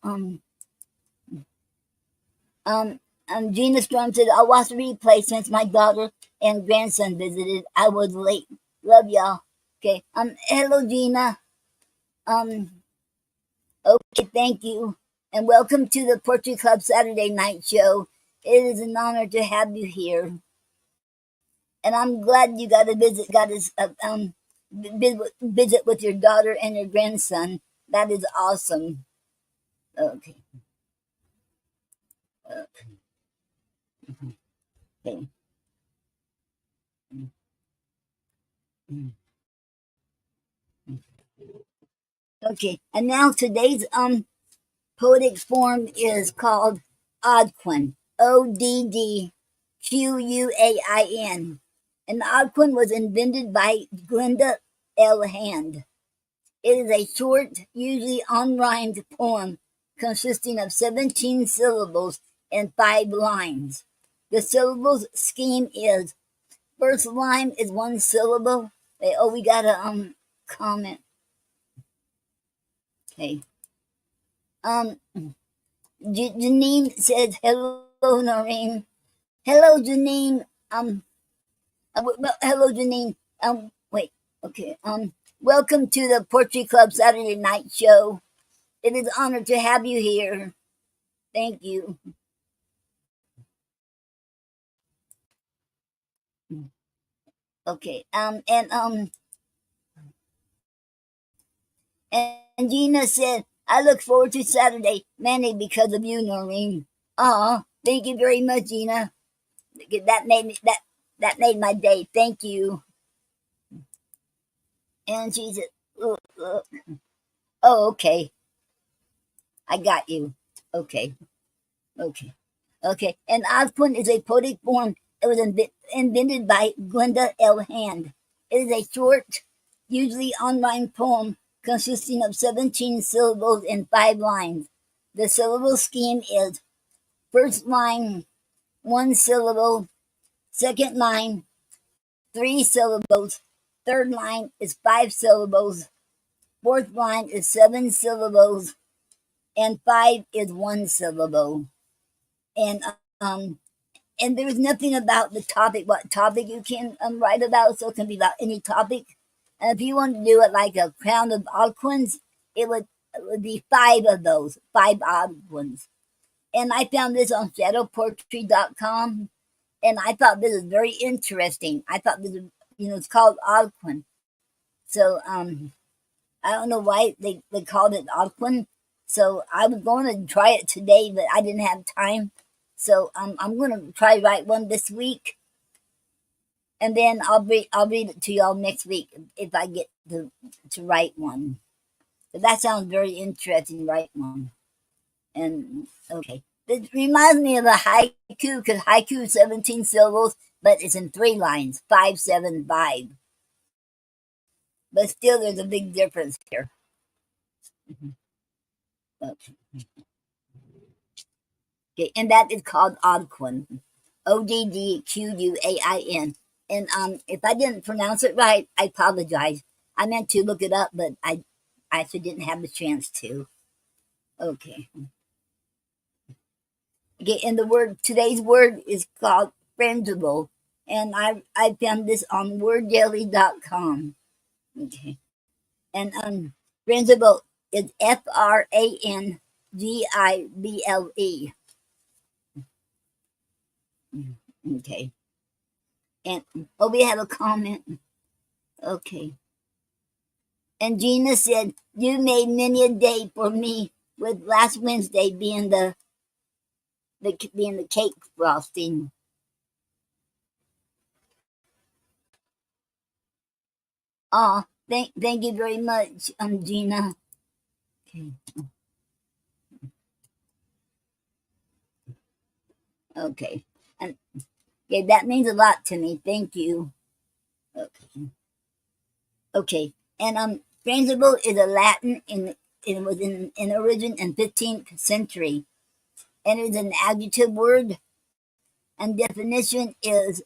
Gina Storm said, "I'll watch the replay since my daughter and grandson visited. I was late. Love y'all." Okay. Hello Gina. Okay, thank you. And welcome to the Poetry Club Saturday night show. It is an honor to have you here. And I'm glad you got to visit with your daughter and your grandson. That is awesome. Okay. Okay. Okay. And now today's poetic form is called Oddquin. Oddquain. And Oddquin was invented by Glenda L. Hand. It is a short, usually unrhymed poem consisting of 17 syllables and 5 lines. The syllables scheme is first line is 1 syllable. We got a comment. Okay. Janine says, "Hello, Noreen." Hello, Janine. Hello, Janine. Wait. Okay. Welcome to the Poetry Club Saturday night show. It is an honor to have you here. Thank you. Okay. And Gina said, "I look forward to Saturday, mainly because of you, Noreen." Thank you very much, Gina. That made my day. Thank you. And she said, "Oh, okay. I got you. Okay. Okay. Okay." And Osquin is a poetic form. It was invented by Glenda L. Hand. It is a short, usually unrhymed poem consisting of 17 syllables and 5 lines. The syllable scheme is first line, 1 syllable, second line, 3 syllables, third line is 5 syllables, fourth line is 7 syllables, and 5 is 1 syllable. And and there's nothing about the topic, what topic you can write about, so it can be about any topic. And if you want to do it like a crown of Alquins, it would be 5 of those, 5 odd ones. And I found this on shadowpoetry.com, and I thought this was very interesting. I thought this was, it's called Alquin. So I don't know why they called it Alquin. So I was going to try it today, but I didn't have time. So I'm going to try write one this week. and then I'll read it to y'all next week if I get to write one. But that sounds very interesting. Write one, and okay. It reminds me of a haiku because haiku is 17 syllables, but it's in 3 lines, 5 7 5. But still, there's a big difference here. Okay. Okay, and that is called Odquin. Oddquuain. And if I didn't pronounce it right, I apologize. I meant to look it up, but I actually didn't have the chance to. Okay. Okay, and today's word is called frangible, and I found this on worddaily.com. Okay, and frangible is Frangible. Okay, and we have a comment. Okay, and Gina said you made many a day for me, with last Wednesday being the cake frosting. Thank you very much, Gina. Okay. Okay. And okay, that means a lot to me. Thank you. Okay. Okay. And frangible is a Latin it was in origin in 15th century. And it's an adjective word, and definition is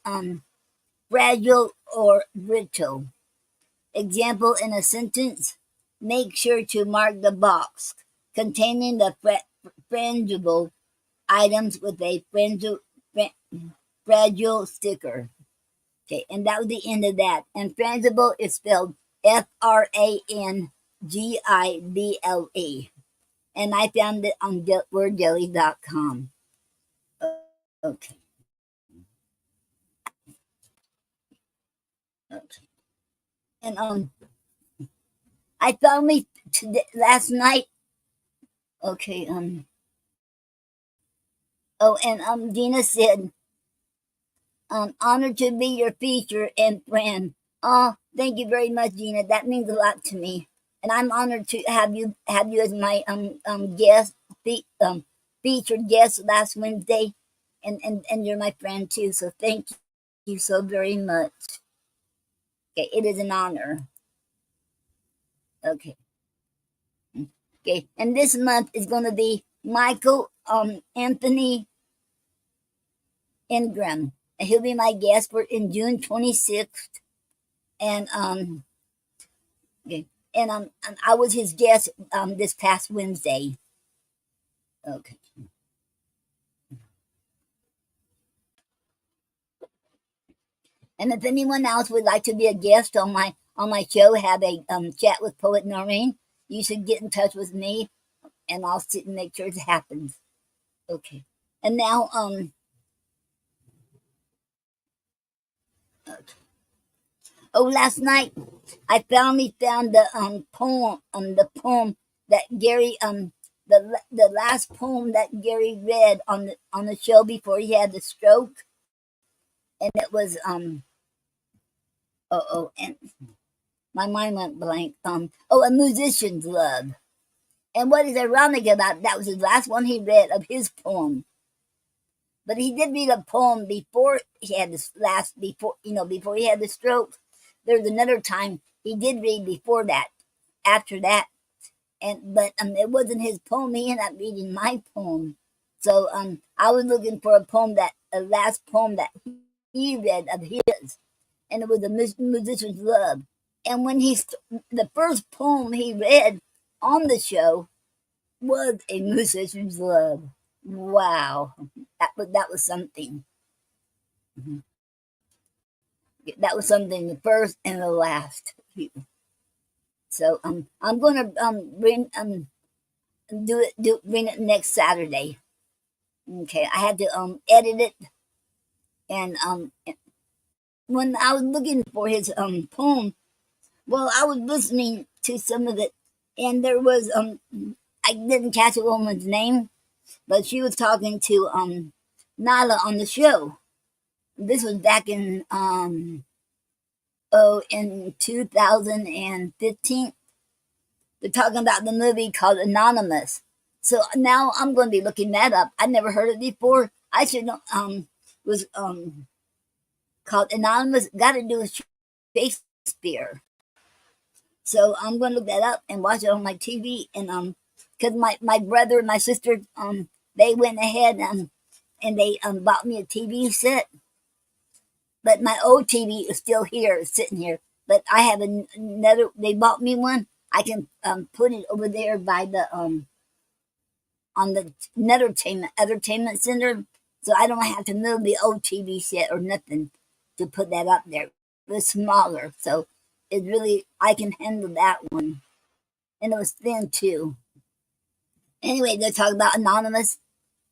fragile or brittle. Example in a sentence: make sure to mark the box containing the frangible items with a fragile sticker. Okay, and that was the end of that. And frangible is spelled Frangible. And I found it on worddaily.com. Okay. Okay. And I found me last night. Okay, and Dina said, honored to be your feature and friend. Oh, thank you very much, Gina. That means a lot to me, and I'm honored to have you as my guest, featured guest last Wednesday, and you're my friend too. So thank you so very much. Okay, it is an honor. Okay, okay, and this month is going to be Michael Anthony Ingram. And he'll be my guest for in June 26th, and okay. And I was his guest this past Wednesday. Okay. And if anyone else would like to be a guest on my show, have a chat with poet Noreen, you should get in touch with me, and I'll sit and make sure it happens. Okay. And now okay. Oh, last night I finally found the poem that Gary the last poem that Gary read on the show before he had the stroke, and it was and my mind went blank. A musician's love. And what is ironic about that was the last one he read of his poem. But he did read a poem before he had before he had the stroke. There's another time he did read before that, after that, but it wasn't his poem. He ended up reading my poem. So I was looking for a last poem that he read of his, and it was a musician's love. And when the first poem he read on the show was a musician's love. Wow, that was something. Mhm. That was something. The first and the last. So I'm gonna bring it next Saturday. Okay, I had to edit it, and when I was looking for his poem, well, I was listening to some of it, and there was I didn't catch a woman's name, but she was talking to Nala on the show. This was back in in 2015. They're talking about the movie called Anonymous. So now I'm going to be looking that up. I never heard it before. I should know. Was called Anonymous. Got to do with Shakespeare. So I'm going to look that up and watch it on my TV. And because my brother and my sister they went ahead and they bought me a TV set. But my old TV is still here, sitting here. But I have another. They bought me one. I can put it over there by the on the entertainment center, so I don't have to move the old TV set or nothing to put that up there. It's smaller, so it really I can handle that one, and it was thin too. Anyway, they're talking about Anonymous.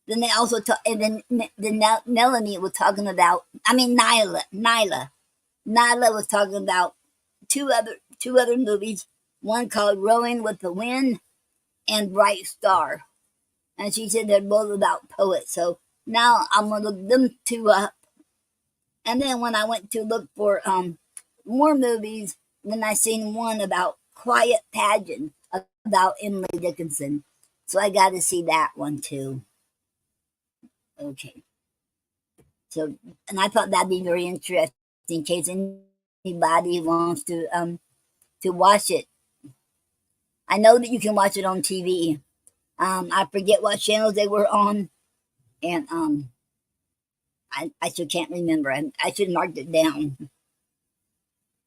Then they also talk, and then Melanie was talking about. I mean, Nyla was talking about two other movies. One called Rowing with the Wind and Bright Star. And she said they're both about poets. So now I'm gonna look them two up. And then when I went to look for more movies, then I seen one about Quiet Pageant about Emily Dickinson. So I got to see that one too. Okay. So and I thought that'd be very interesting in case anybody wants to watch it. I know that you can watch it on TV. I forget what channels they were on, and I still can't remember. I should have marked it down.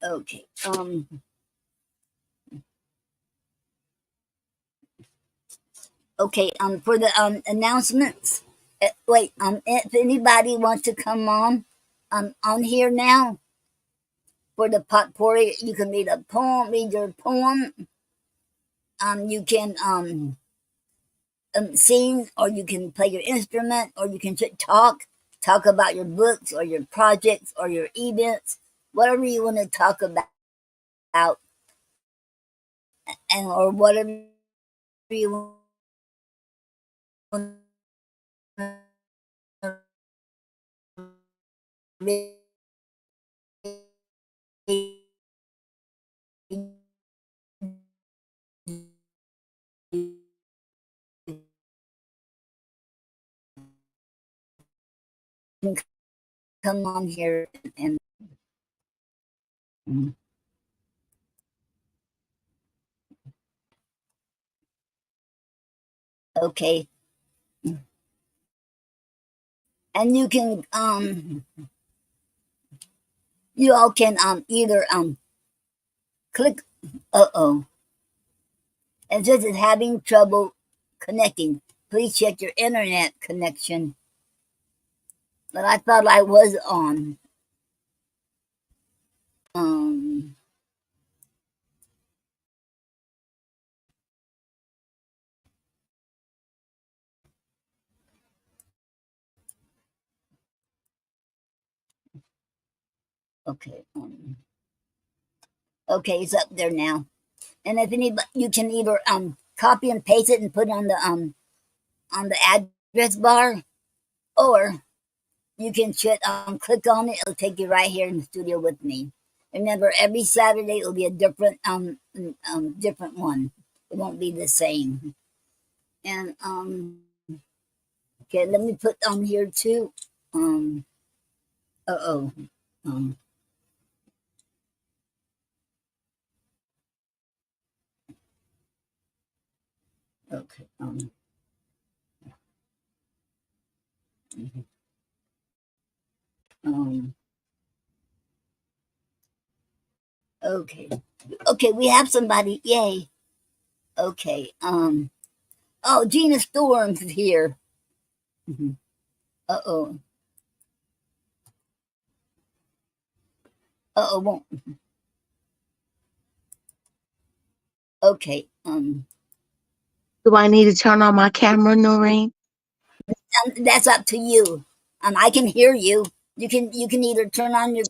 Okay. Okay. For the announcements. Wait. If anybody wants to come on here now for the potpourri, you can read a poem. Read your poem. You can sing, or you can play your instrument, or you can talk about your books or your projects or your events, whatever you want to talk about, and or whatever you want to come on here and okay, and you can you all can either click it says it's having trouble connecting. Please check your internet connection. But I thought I was on. Um, okay. Okay, it's up there now. And if anybody, you can either copy and paste it and put it on the address bar, or you can click on it. It'll take you right here in the studio with me. Remember, every Saturday it'll be a different different one. It won't be the same. And okay, let me put on here too. Uh oh. Um, okay. Um, okay. Okay, we have somebody. Yay. Okay. Oh, Gina Storm's here. Mhm. Uh-oh. Uh-oh, won't. Okay. Do I need to turn on my camera, Noreen? That's up to you. I can hear you. You can either turn on your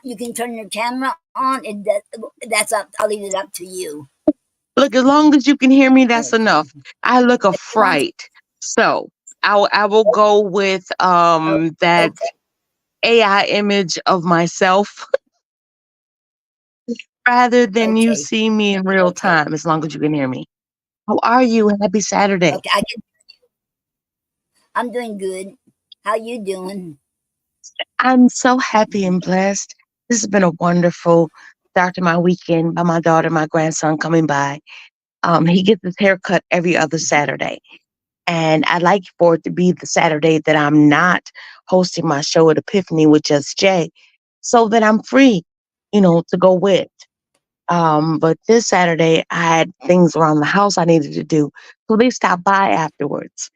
you can turn your camera on. That's up. I'll leave it up to you. Look, as long as you can hear me, that's Okay. enough. I look a If you want fright. So I will go with to, that okay. AI image of myself rather than you Okay. see me in real Okay. time, as long as you can hear me. How are you? Happy Saturday. Okay. I'm doing good. How you doing? I'm so happy and blessed. This has been a wonderful start to my weekend by my daughter, my grandson coming by. He gets his hair cut every other Saturday. And I like for it to be the Saturday that I'm not hosting my show at Epiphany with Just Jay so that I'm free, to go with. But this Saturday, I had things around the house I needed to do. So they stopped by afterwards.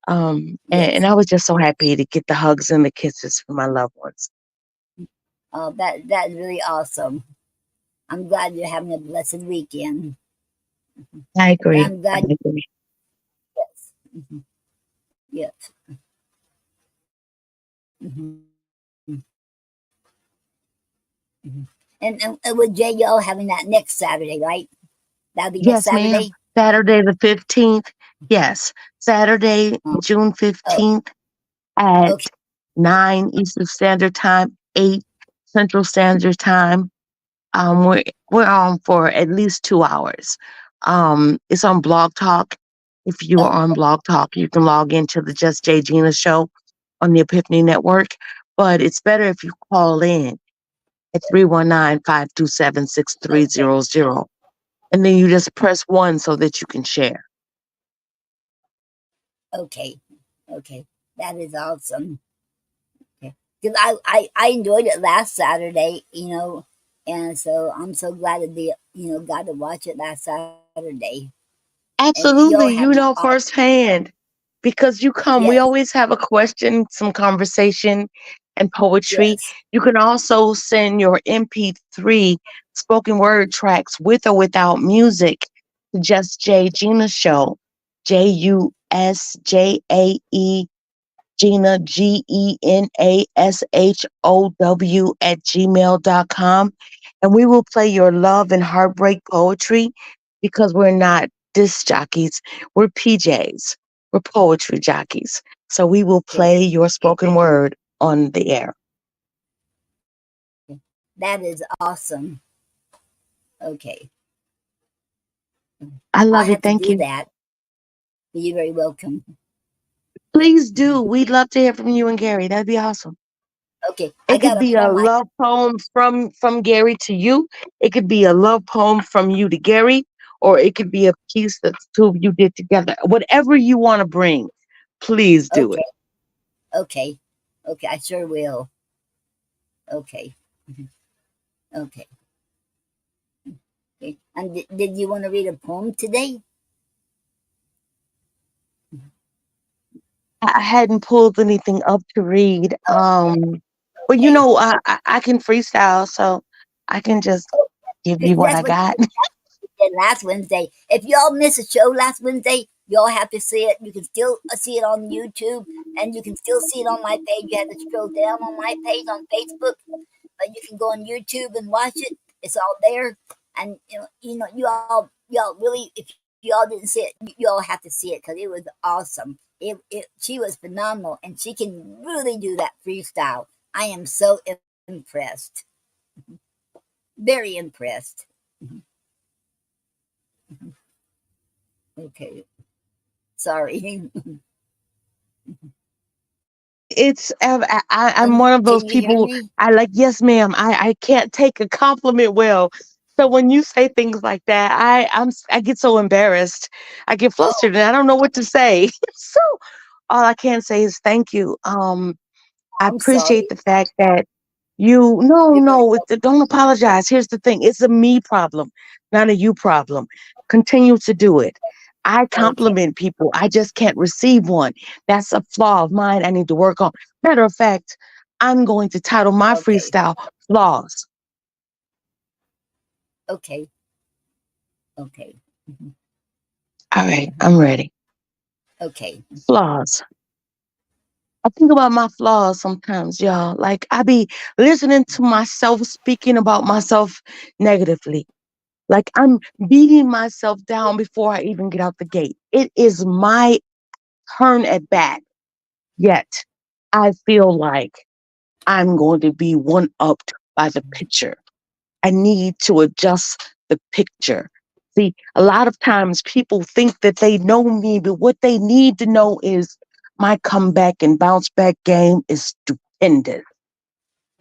And Yes. I was just so happy to get the hugs and the kisses from my loved ones. Oh, that's really awesome. I'm glad you're having a blessed weekend, I and agree. I'm I glad. agree. Yes. Yes. hmm and with Jay, y'all having that next Saturday, right? That'll be next Yes, ma'am. Saturday. Saturday the 15th. Yes. Saturday, Oh, June oh, 15th at okay. 9 Eastern Standard Time, 8 Central Standard Time. We're on for at least 2 hours. It's on Blog Talk. If you are Oh, on Blog Talk, you can log into the Just Jay Gina show on the Epiphany Network. But it's better if you call in at 319-527-6300, okay. and then you just press 1 so that you can share. Okay. Okay. That is awesome. Okay. Because I enjoyed it last Saturday, and so I'm so glad to be, got to watch it last Saturday. And y'all have Absolutely. an You know firsthand because you come. We yes, always have a question, some conversation, and poetry. yes. You can also send your MP3 spoken word tracks with or without music to Just Jay Gina Show, JUSJAE Gina, GENASHOW at gmail.com. And we will play your love and heartbreak poetry because we're not disc jockeys, we're PJs, we're poetry jockeys. So we will Okay. play your spoken word on the air. That is awesome. Okay. I I'll love it. have to Thank do you. that. You're very welcome. Yeah. Please do. We'd love to hear from you and Gary. That'd be awesome. Okay. I It could got a be a poem. love poem from Gary to you. It could be a love poem from you to Gary, or it could be a piece that the two of you did together. Whatever you want to bring, please do Okay. it. Okay. Okay. I sure will. Okay. Okay. Okay. And did you want to read a poem today? I hadn't pulled anything up to read. But Okay. I can freestyle, so I can just give you what That's I what got. you did last Wednesday. If y'all missed a show last Wednesday, y'all have to see it. You can still see it on YouTube, and you can still see it on my page. You have to scroll down on my page on Facebook, but you can go on YouTube and watch it. It's all there, and you all really, if y'all didn't see it, you all have to see it because it was awesome. She was phenomenal, and she can really do that freestyle. I am so impressed, very impressed. Okay, sorry. It's I'm one of those Can you hear people. me? I like, yes, ma'am. I can't take a compliment well. So when you say things like that, I get so embarrassed. I get Oh, flustered and I don't know what to say. So all I can say is thank you. I I'm appreciate sorry. the fact that you no You're very no don't apologize. Here's the thing. It's a me problem, not a you problem. Continue to do it. I okay. compliment people. I just can't receive one. That's a flaw of mine I need to work on. Matter of fact, I'm going to title my Okay. freestyle Flaws. Okay. Okay. Mhm, All right, mhm. I'm ready. Okay. Flaws. I think about my flaws sometimes, y'all. Like I be listening to myself speaking about myself negatively. Like I'm beating myself down before I even get out the gate. It is my turn at bat. Yet I feel like I'm going to be one upped by the picture. I need to adjust the picture. See, a lot of times people think that they know me, but what they need to know is my comeback and bounce back game is stupendous.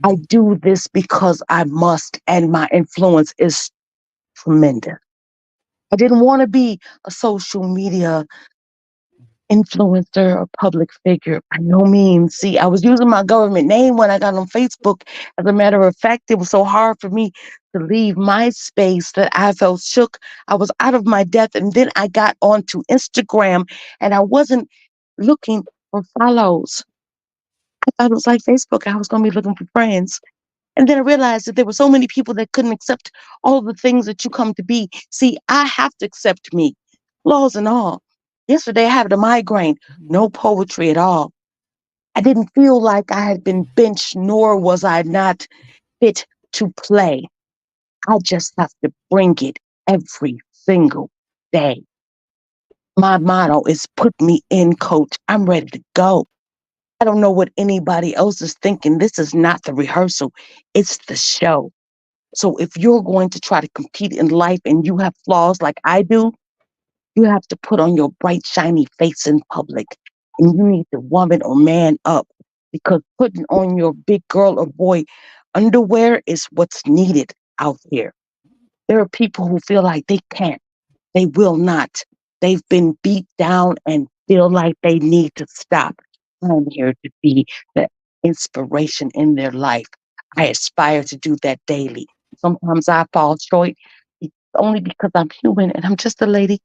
I do this because I must, and my influence is tremendous. I didn't want to be a social media influencer or public figure by no means. See, I was using my government name when I got on Facebook. As a matter of fact, it was so hard for me to leave my space that I felt shook. I was out of my depth. And then I got onto Instagram and I wasn't looking for follows. I thought it was like Facebook. I was going to be looking for friends. And then I realized that there were so many people that couldn't accept all the things that you come to be. See, I have to accept me, flaws and all. Yesterday I had a migraine, no poetry at all. I didn't feel like I had been benched, nor was I not fit to play. I just have to bring it every single day. My motto is put me in, coach. I'm ready to go. I don't know what anybody else is thinking. This is not the rehearsal, it's the show. So if you're going to try to compete in life and you have flaws like I do, you have to put on your bright, shiny face in public. And you need to woman or man up because putting on your big girl or boy underwear is what's needed out here. There are people who feel like they can't, they will not. They've been beat down and feel like they need to stop. I'm here to be the inspiration in their life. I aspire to do that daily. Sometimes I fall short only because I'm human and I'm just a lady.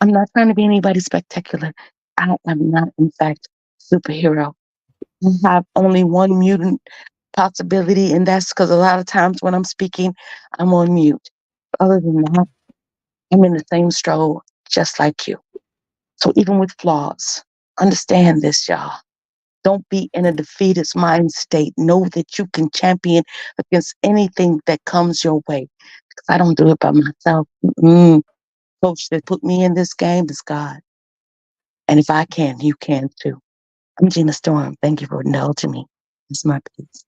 I'm not trying to be anybody spectacular. I am not, in fact, superhero. I have only one mutant possibility, and that's because a lot of times when I'm speaking, I'm on mute. Other than that, I'm in the same struggle just like you. So even with flaws, understand this, y'all. Don't be in a defeatist mind state. Know that you can champion against anything that comes your way. Because I don't do it by myself. Coach that put me in this game is God. And if I can, you can too. I'm Gina Storm. Thank you for indulging me. It's my piece.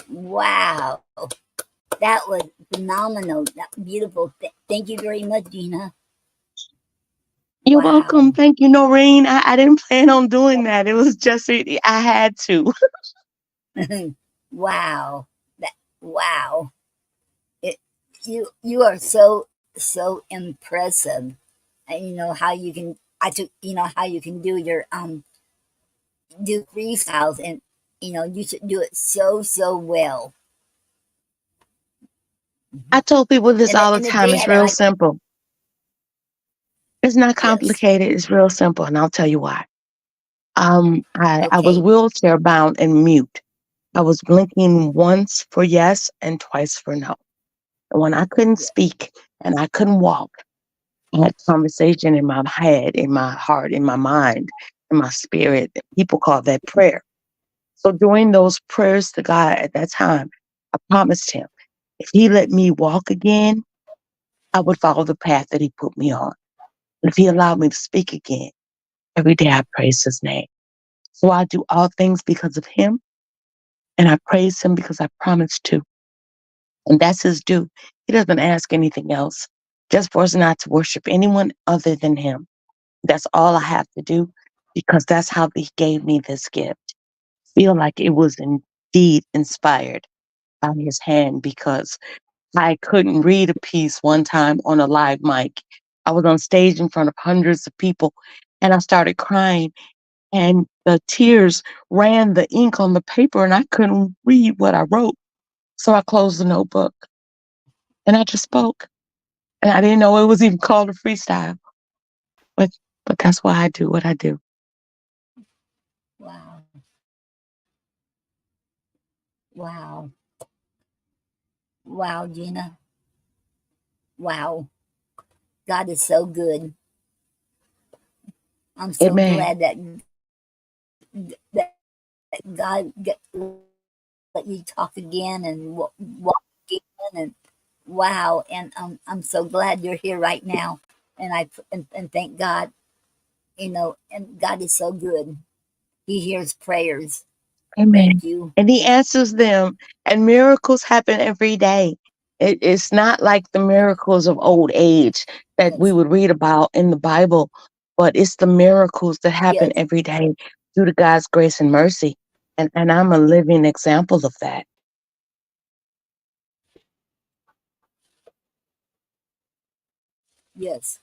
Wow, that was phenomenal. That beautiful. Thank you very much, Gina. You're welcome. Wow. Thank you, Noreen. I didn't plan on doing that. It was just, I had to. Wow. That wow. It, you are so impressive. And you know how you can I took you know how you can do your do freestyles, and you should do it so well. I told people this all the And if time. they It's had real like simple. It's not yes. complicated. It's real simple. And I'll tell you why. I was Okay. wheelchair bound and mute. I was blinking once for yes and twice for no. And when I couldn't Yeah. speak and I couldn't walk, I had conversation in my head, in my heart, in my mind, in my spirit. People call that prayer. So during those prayers to God at that time, I promised him if he let me walk again, I would follow the path that he put me on. And if he allowed me to speak again, every day I praise his name. So I do all things because of him, and I praise him because I promised to. And that's his due. He doesn't ask anything else, just for us not to worship anyone other than him. That's all I have to do because that's how he gave me this gift. Feel like it was indeed inspired by his hand because I couldn't read a piece one time on a live mic. I was on stage in front of hundreds of people and I started crying and the tears ran the ink on the paper and I couldn't read what I wrote. So I closed the notebook and I just spoke. And I didn't know it was even called a freestyle. But but that's why I do what I do. Wow. Wow. Wow, Gina. Wow. God is so good. I'm so Amen. glad that God let you talk again and walk again, and wow. And I'm so glad you're here right now. And and thank God. And God is so good. He hears prayers. Amen. Thank you. And he answers them, and miracles happen every day. It's not like the miracles of old age that we Yes. would read about in the Bible, but it's the miracles that happen Yes. every day due to God's grace and mercy. And I'm a living example of that. Yes.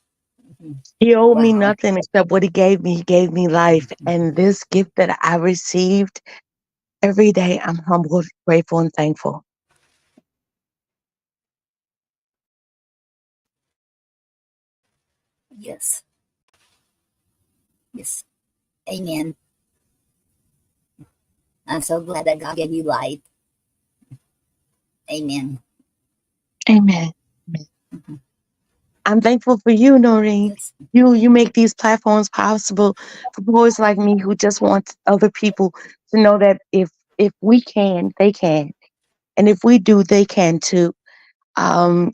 Mhm. He owed me Wow. nothing except what he gave me. He gave me life. And this gift that I received every day, I'm humbled, grateful, and thankful. Yes. Yes. Amen. I'm so glad that God gave you life. Amen. Amen. Mhm. I'm thankful for you, Noreen. Yes. You make these platforms possible for boys like me who just want other people to know that if we can, they can, and if we do, they can too.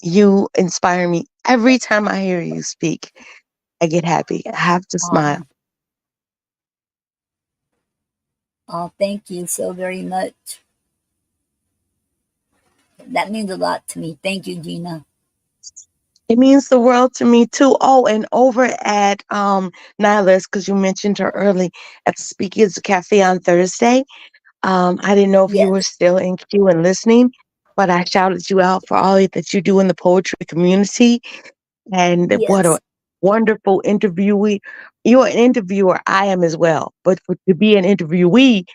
You inspire me every time I hear you speak. I get happy. I have to smile. Oh, oh, thank you so very much. That means a lot to me. Thank you, Gina. It means the world to me too. Oh, and over at Nyla's, because you mentioned her early at the Speakers Cafe on Thursday. I didn't know if you were Yes. still in queue and listening, but I shouted you out for all that you do in the poetry community. And what a Yes. wonderful interviewee. You're an interviewer. I am as well. But to be an interviewee,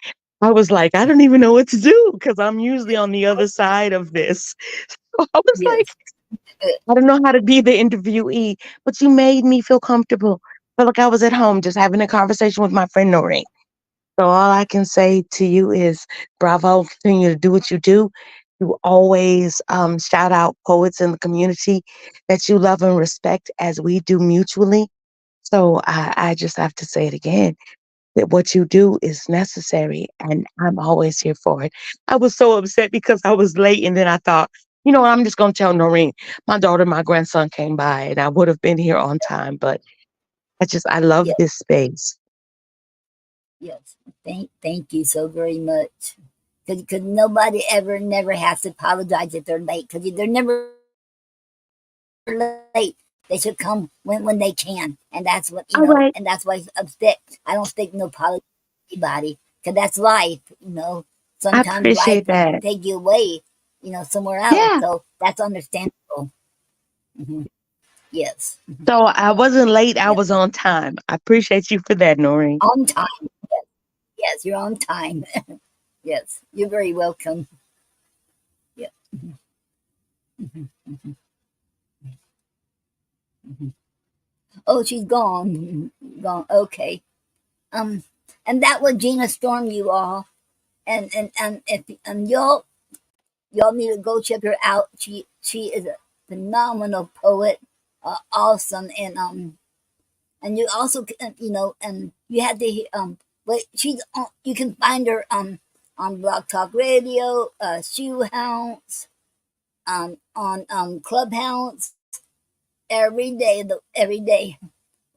I was like, I don't even know what to do because I'm usually on the other side of this. So I was like, Yes. Uh, I don't know how to be the interviewee, but you made me feel comfortable. Felt like I was at home just having a conversation with my friend Noreen. So all I can say to you is bravo, continue to do what you do. You always shout out poets in the community that you love and respect as we do mutually. So I just have to say it again that what you do is necessary and I'm always here for it. I was so upset because I was late and then I thought, you know what, I'm just going to tell Noreen, my daughter, my grandson came by and I would have been here on time, but I love yes. this space. Yes. Thank you so very much. Because nobody ever never has to apologize if they're late. Because they're never late. They should come when they can, and that's what and that's why I All right. don't stick no apology to anybody. Because that's life. I Sometimes life appreciate that. take you away, somewhere else. Yeah. So that's understandable. Hmm. Yes. So I wasn't late. I Yep. was on time. I appreciate you for that, Noreen. On time. Yes. Yes, you're on time. Yes, you're very welcome. Yeah. Mhm, mhm, mhm. Oh, she's gone. Gone. Okay. Um, and that was Gina Storm, you all. And if y'all need to go check her out. She is a phenomenal poet, awesome, and you also and you had to but she's on, you can find her on Blog Talk Radio, Shoe Hounds, on Clubhouse every day. Every day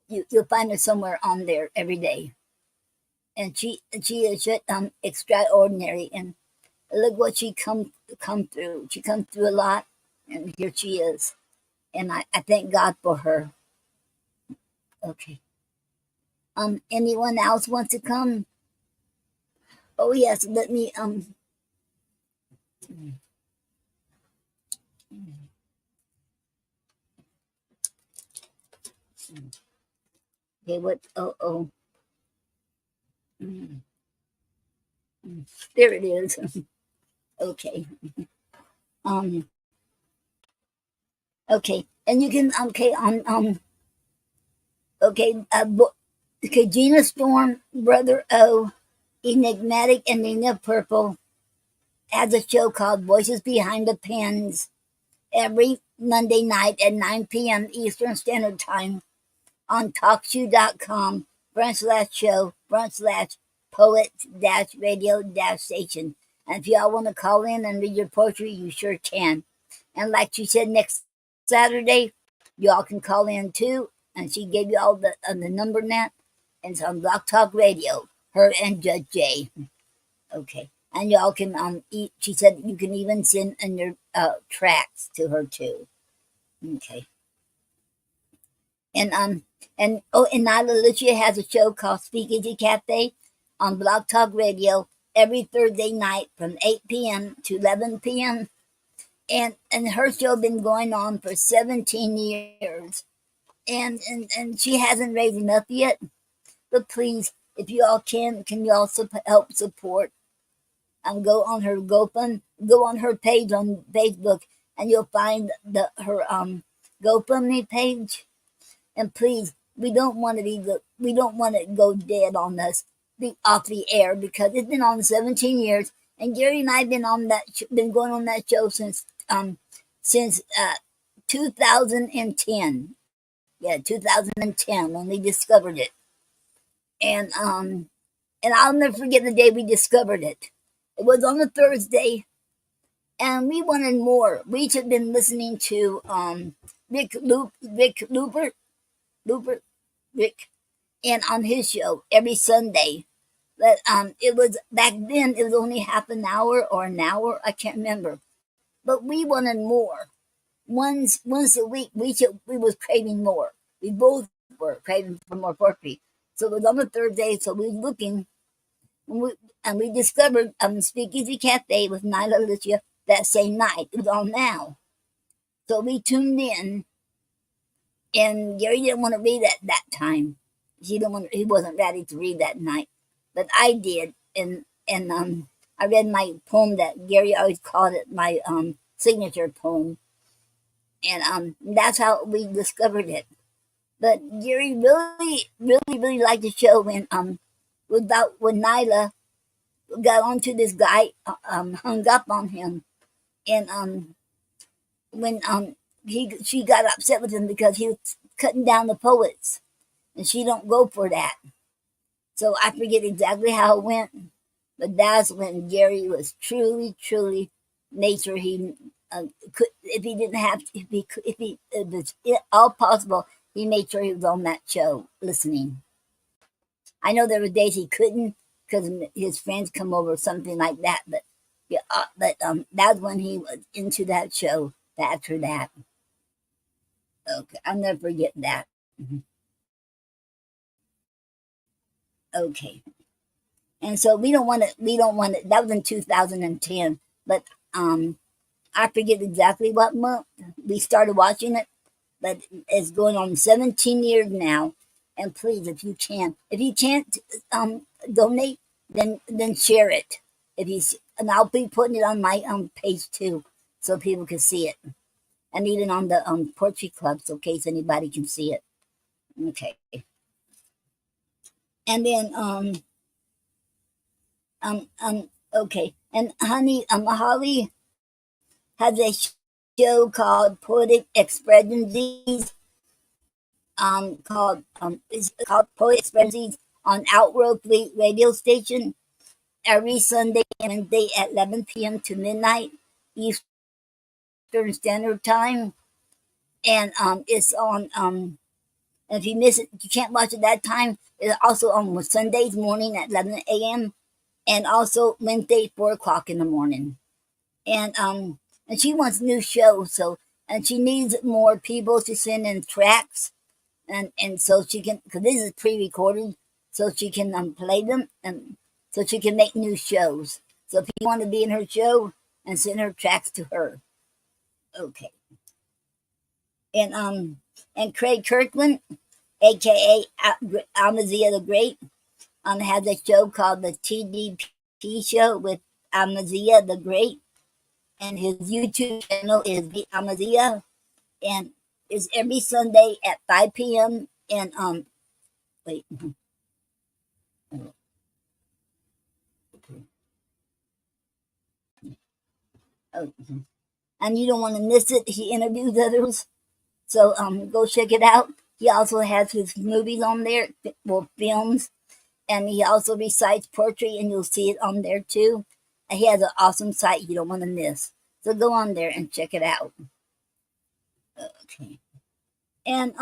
you'll find her somewhere on there every day, and she is just extraordinary. And look what she come through. She come through a lot, and here she is. And I thank God for her. Okay. Anyone else wants to come? Oh yes, let me okay, what oh mm, there it is. Okay. Um okay. And you can okay on okay okay, Gina Storm, Brother O, Enigmatic and Nina Purple has a show called Voices Behind the Pens every Monday night at 9 p.m. Eastern Standard Time on talkshoe.com /show /poet radio station. And if y'all want to call in and read your poetry, you sure can. And like she said, next Saturday, y'all can call in too. And she gave you all the number net. And it's on Block Talk Radio, her and Judge Jay. Okay. And y'all can she said you can even send in your tracks to her too. Okay. And Nyla Lucia has a show called Speakeasy Cafe on Blog Talk Radio every Thursday night from 8 p.m. to 11 p.m. And her show been going on for 17 years. And she hasn't raised enough yet. But please, if you all can you also help support go on her go on her page on Facebook, and you'll find her GoFundMe page. And please, we don't want to go dead on us, be off the air, because it's been on 17 years, and Gary and I've been on been going on that show since 2010. Yeah, 2010 when we discovered it, and and I'll never forget the day we discovered it. It was on a Thursday, and we wanted more. We had been listening to Rick Looper, Rick, and on his show every Sunday. But it was back then. It was only half an hour or an hour. I can't remember. But we wanted more. Once a week, we was craving more. We both were craving for more poetry. So it was on the third day. So we was looking, and we discovered Speakeasy Cafe with Nyla Lucia that same night. It was on now. So we tuned in, and Gary didn't want to read at that time. He wasn't ready to read that night, but I did, and I read my poem that Gary always called it my signature poem, and that's how we discovered it. But Gary really liked the show when Nyla got onto this guy, hung up on him, and when she got upset with him because he was cutting down the poets, and she don't go for that. So I forget exactly how it went, but that's when Gary was truly nature. He could, if he didn't have, if he it was all possible, he made sure he was on that show listening. I know there were days he couldn't because his friends come over or something like that, but yeah, that's when he was into that show. After that, okay, I'll never forget that. Okay, and so we don't want to. We don't want to. That was in 2010, but I forget exactly what month we started watching it, but it's going on 17 years now. And please, if you can't donate, then share it. And I'll be putting it on my page too, so people can see it, and even on the Poetry Club, so in case anybody can see it. Okay, and then okay, and honey, Holly has a show called Poetic Expressions, it's called Poetic Expressions on Outworld radio station every Sunday and Monday at 11 p.m. to midnight Eastern Standard Time, and it's on and if you miss it, you can't watch it that time. It's also on Sundays morning at 11 a.m. and also Wednesday 4 o'clock in the morning. And she wants new shows, and she needs more people to send in tracks, and so she can, because this is pre-recorded, so she can play them, and so she can make new shows. So if you want to be in her show, and send her tracks to her, okay. And Craig Kirkland, aka Amazia the Great, has a show called the TDP Show with Amazia the Great, and his YouTube channel is the Amazia, and it's every Sunday at 5 p.m. And wait, oh, and you don't want to miss it. He interviews others, so go check it out. He also has his movies on there, well, films, and he also recites poetry, and you'll see it on there too. And he has an awesome site you don't want to miss. So go on there and check it out. Okay. And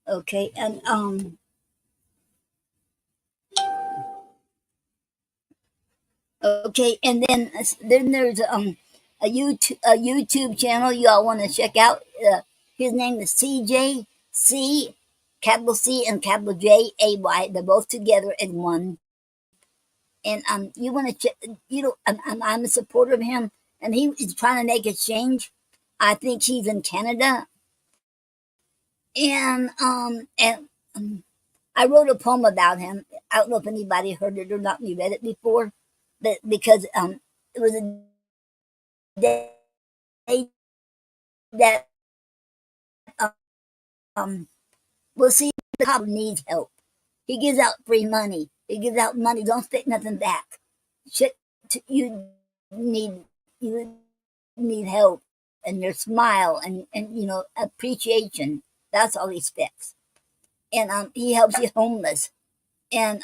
okay, and Okay, and then there's a YouTube channel y'all want to check out. His name is CJC, capital C and capital JAY. They're both together in one. And you want to check. I'm a supporter of him, and he is trying to make a change. I think he's in Canada, and I wrote a poem about him. I don't know if anybody heard it or not. We read it before, but because it was a day that we'll see the cop needs help. He gives out free money. He gives out money. Don't take nothing back. Shit, need you need help and your smile and appreciation. That's all he expects. And he helps the homeless. And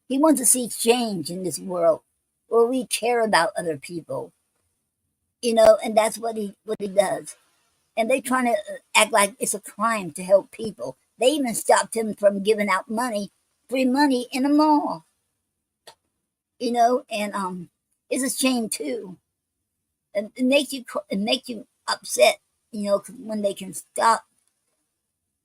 he wants to see change in this world where we care about other people. And that's what he does. And they trying to act like it's a crime to help people. They even stopped him from giving out free money in a mall. And it's a shame too. And it makes you upset. When they can stop.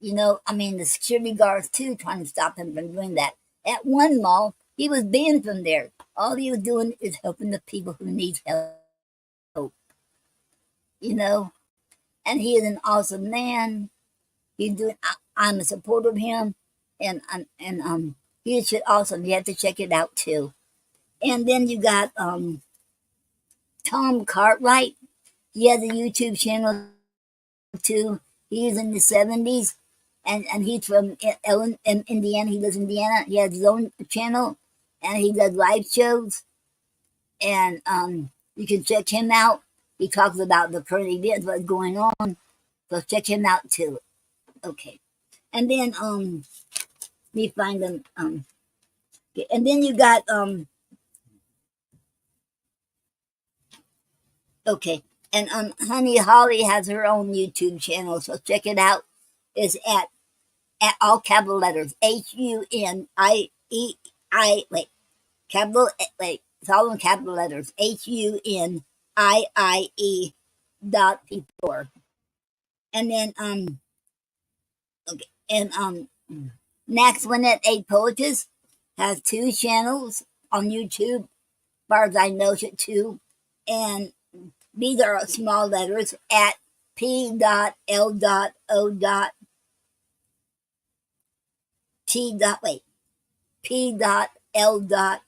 The security guards too trying to stop him from doing that. At one mall, he was banned from there. All he was doing is helping the people who need help. You know, and he is an awesome man. He's doing. I'm a supporter of him, and he is awesome. You have to check it out too. And then you got Tom Cartwright. He has a YouTube channel too. He's in the 70s, and he's from Indiana. He lives in Indiana. He has his own channel, and he does live shows. And you can check him out. He talks about the current events, what's going on. So check him out too. Okay. And then let me find them. Okay. And then you got okay. And Honey Holly has her own YouTube channel, so check it out. It's at all capital letters HUNIEI capital it's all in capital letters HUNIIE.P4. And then okay, and Max Winnett A Poetess has 2 channels on YouTube, as far as I know it too. And these are small letters at P.L.O. T. P.L.O.T.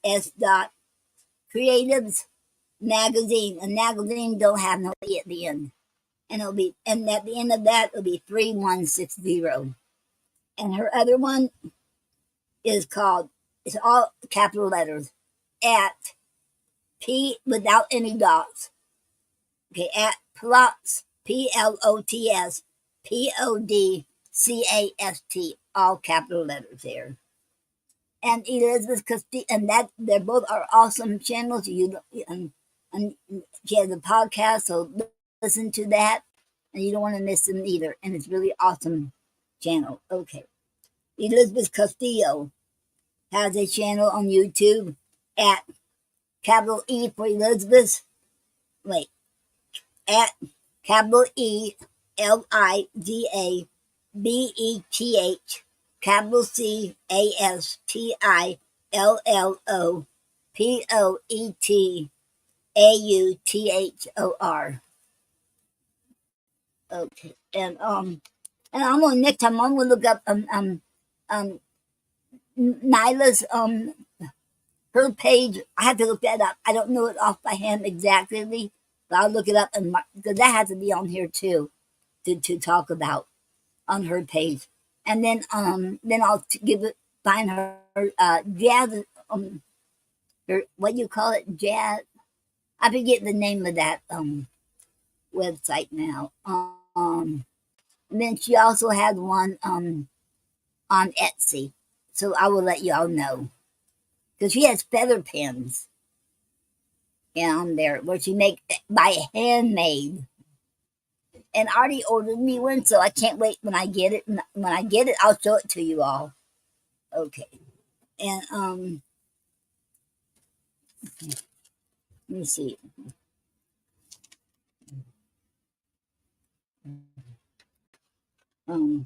S. Creatives Magazine. A magazine don't have no E at the end. And at the end of that it'll be 3160. And her other one is called, it's all capital letters, at P without any dots. Okay, at Plots, PLOTS, PODCAST, all capital letters there. And Elizabeth Castillo, and that they're both are awesome channels. And she has a podcast, so listen to that, and you don't want to miss them either. And it's really awesome channel. Okay, Elizabeth Castillo has a channel on YouTube at capital E for Elizabeth. At capital ELIZABETH, capital CASTILLOPOETAUTHOR. Okay, and I'm gonna next time I'm gonna look up Nyla's her page. I have to look that up. I don't know it off by hand exactly, but I'll look it up because that has to be on here too to talk about on her page. And then I'll find her jazz her, what do you call it, jazz. I forget the name of that website now. And then she also had one on Etsy, so I will let y'all know because she has feather pens on there where she make by handmade. And Artie ordered me one, so I can't wait when I get it. When I get it, I'll show it to you all. Okay. And let me see. Um,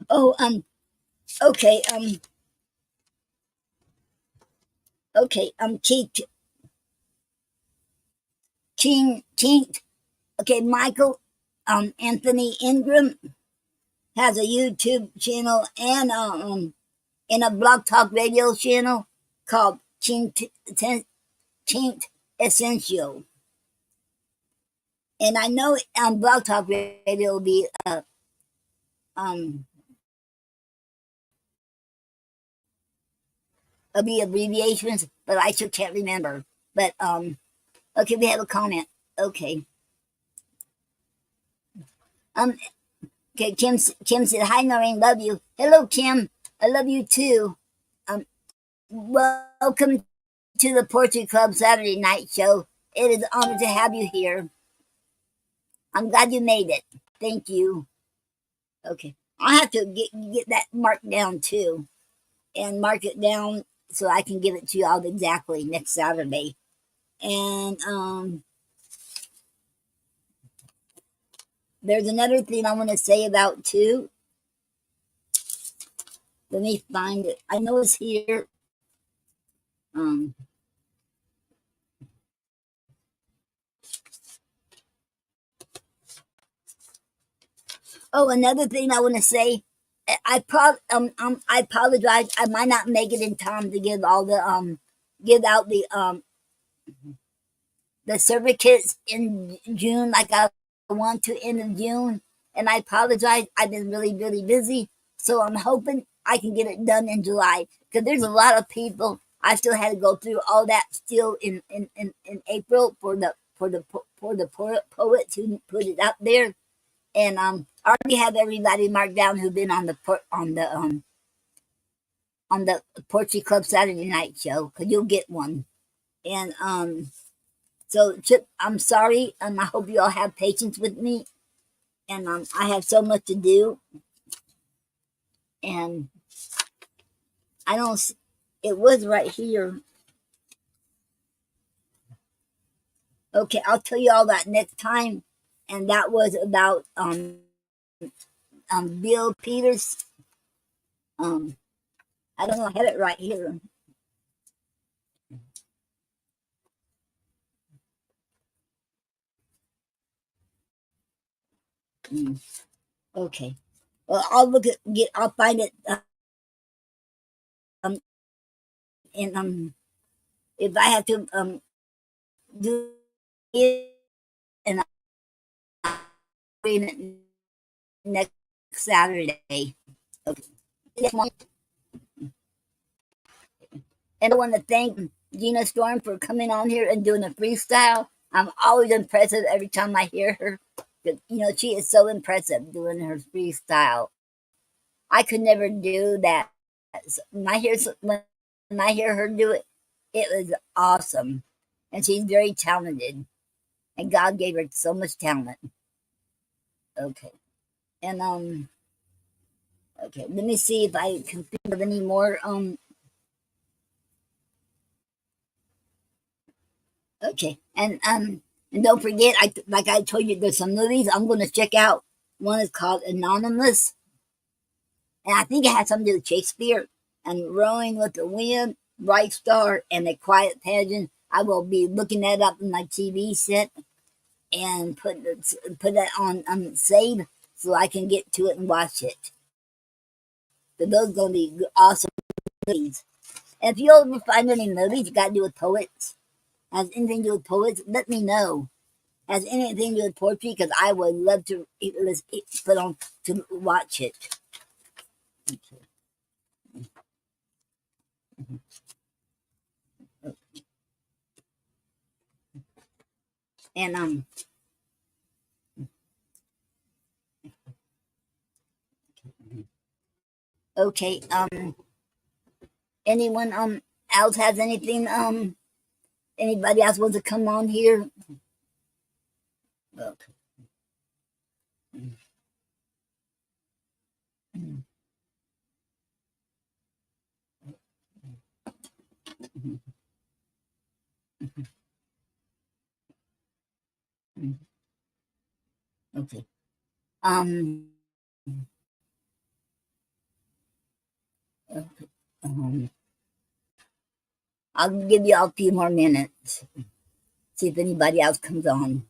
oh, okay, okay, King, okay, Michael, Anthony Ingram has a YouTube channel and a Blog Talk Radio channel called Tint Essential. And I know on Blog Talk Radio will be um it'll be abbreviations, but I still can't remember. But okay, we have a comment. Okay. Um okay, Kim said, "Hi Noreen, love you." Hello Kim. I love you too. Welcome to the Poetry Club Saturday night show. It is an honor to have you here. I'm glad you made it. Thank you. Okay. I'll have to get that marked down too. And mark it down so I can give it to you all exactly next Saturday. And there's another thing I want to say about too. Let me find it. I know it's here. Um, another thing I want to say. I apologize. I might not make it in time to give all the give out the certificates in June like I want to end of June. And I apologize. I've been really, really busy. So I'm hoping I can get it done in July. Because there's a lot of people. I still had to go through all that still in April for the poets who put it up there. And I already have everybody marked down who've been on the Poetry Club Saturday night show. Because you'll get one. And so, Chip, I'm sorry. I hope you all have patience with me. And I have so much to do. And I don't, it was right here. Okay, I'll tell you all that next time. And that was about Bill Peters. I don't know, I had it right here. Okay. Well, I'll find it. And if I have to do it, and I'll read it next Saturday. Okay. And I want to thank Gina Storm for coming on here and doing a freestyle. I'm always impressed every time I hear her. She is so impressive doing her freestyle. I could never do that. When I hear her do it, it was awesome. And she's very talented. And God gave her so much talent. Okay. And okay, let me see if I can think of any more okay. And don't forget, like I told you, there's some movies I'm going to check out. One is called Anonymous, and I think it has something to do with Shakespeare. And Rowing with the Wind, Bright Star, and A Quiet Pageant. I will be looking that up in my TV set and put that on save so I can get to it and watch it. So those are going to be awesome movies. And if you ever find any movies you got to do with poets, has anything to do with poets, let me know. Has anything to do with poetry? Because I would love to put on to watch it. And okay, anyone else has anything anybody else wants to come on here? Okay. Okay. Um, okay. I'll give you all a few more minutes. See if anybody else comes on.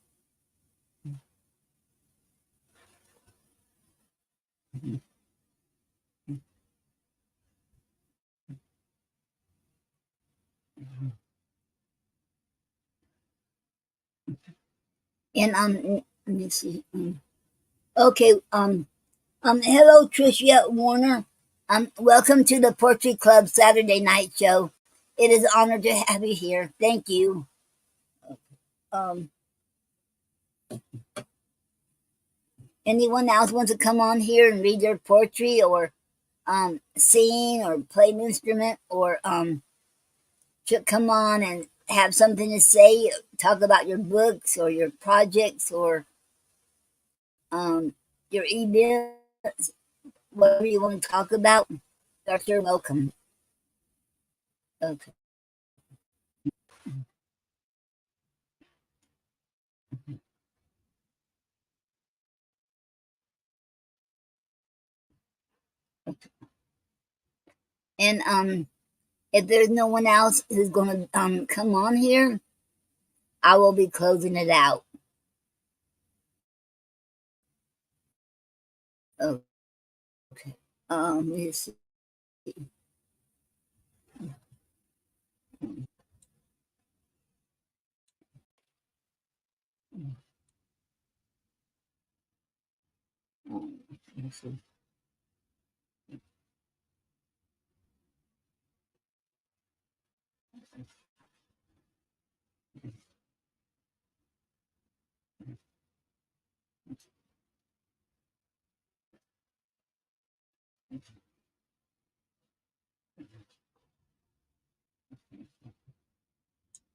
And let me see. Okay. Hello, Tricia Warner. Welcome to the Poetry Club Saturday Night Show. It is an honor to have you here. Thank you. Um, anyone else wants to come on here and read their poetry or sing or play an instrument or to come on and have something to say, talk about your books or your projects or your events, whatever you want to talk about, you're welcome. Okay. And if there's no one else who's going to come on here, I will be closing it out. Okay. Let's see. Let's see.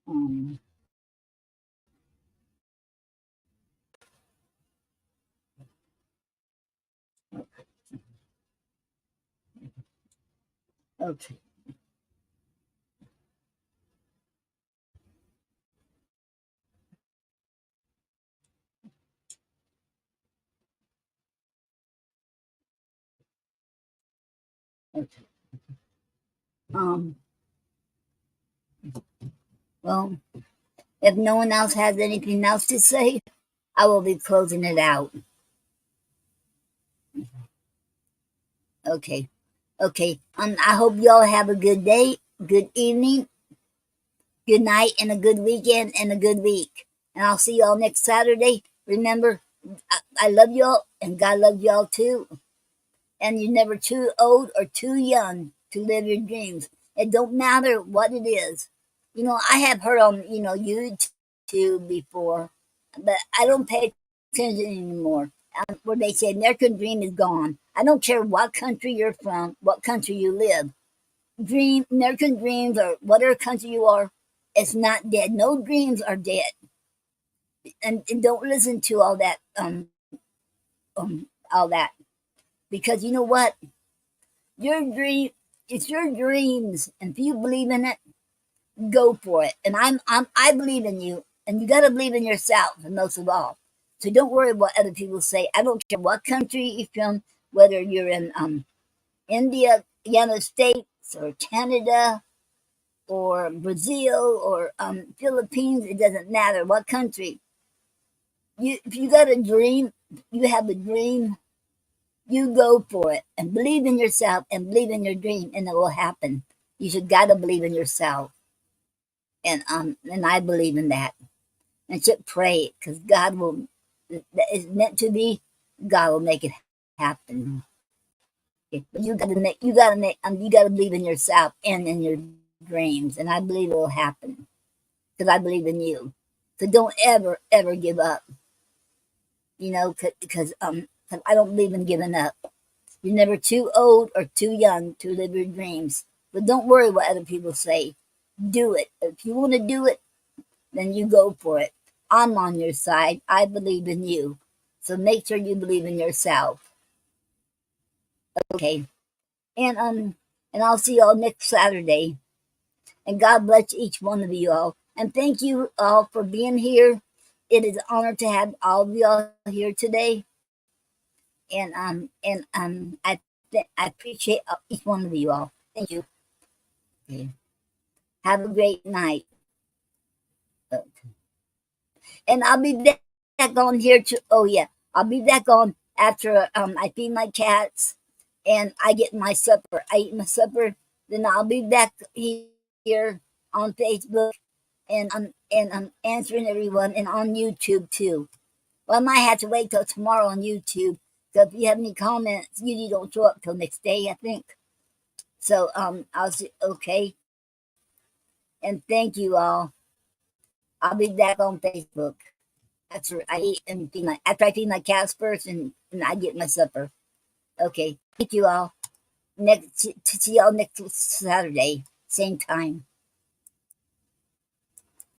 Um, okay. Okay. Um, well, if no one else has anything else to say, I will be closing it out. Okay. Okay. I hope you all have a good day, good evening, good night, and a good weekend and a good week. And I'll see y'all next Saturday. Remember, I love y'all and God loves y'all too. And you're never too old or too young to live your dreams. It don't matter what it is. I have heard on, YouTube before, but I don't pay attention anymore. Where they say American dream is gone. I don't care what country you're from, what country you live. American dreams or whatever country you are, it's not dead. No dreams are dead. And don't listen to all that because you know what? Your dream, it's your dreams, and if you believe in it, go for it. And I believe in you, and you got to believe in yourself, and most of all. So don't worry what other people say. I don't care what country you're from, whether you're in India, United States, or Canada, or Brazil, or Philippines. It doesn't matter what country. If you got a dream, you have a dream. You go for it and believe in yourself and believe in your dream, and it will happen. You should gotta believe in yourself, and I believe in that. And should pray because God will. That is meant to be. God will make it happen. Okay? But you gotta believe in yourself and in your dreams, and I believe it will happen because I believe in you. So don't ever give up. Because I don't believe in giving up. You're never too old or too young to live your dreams. But don't worry what other people say. Do it. If you want to do it, then you go for it. I'm on your side. I believe in you. So make sure you believe in yourself. Okay. And I'll see y'all next Saturday. And God bless each one of you all. And thank you all for being here. it is an honor to have all of y'all here today. I appreciate each one of you all. Thank you. Okay. Have a great night. And I'll be back on here to. Oh yeah, I'll be back on after I feed my cats and I get my supper. I eat my supper, then I'll be back here on Facebook and answering everyone and on YouTube too. Well, I might have to wait till tomorrow on YouTube. So if you have any comments, usually don't show up till next day, I think. So I'll say okay. And thank you all. I'll be back on Facebook. That's right. I eat and feed my after I feed my cats first, and I get my supper. Okay. Thank you all. Next to see y'all next Saturday, same time.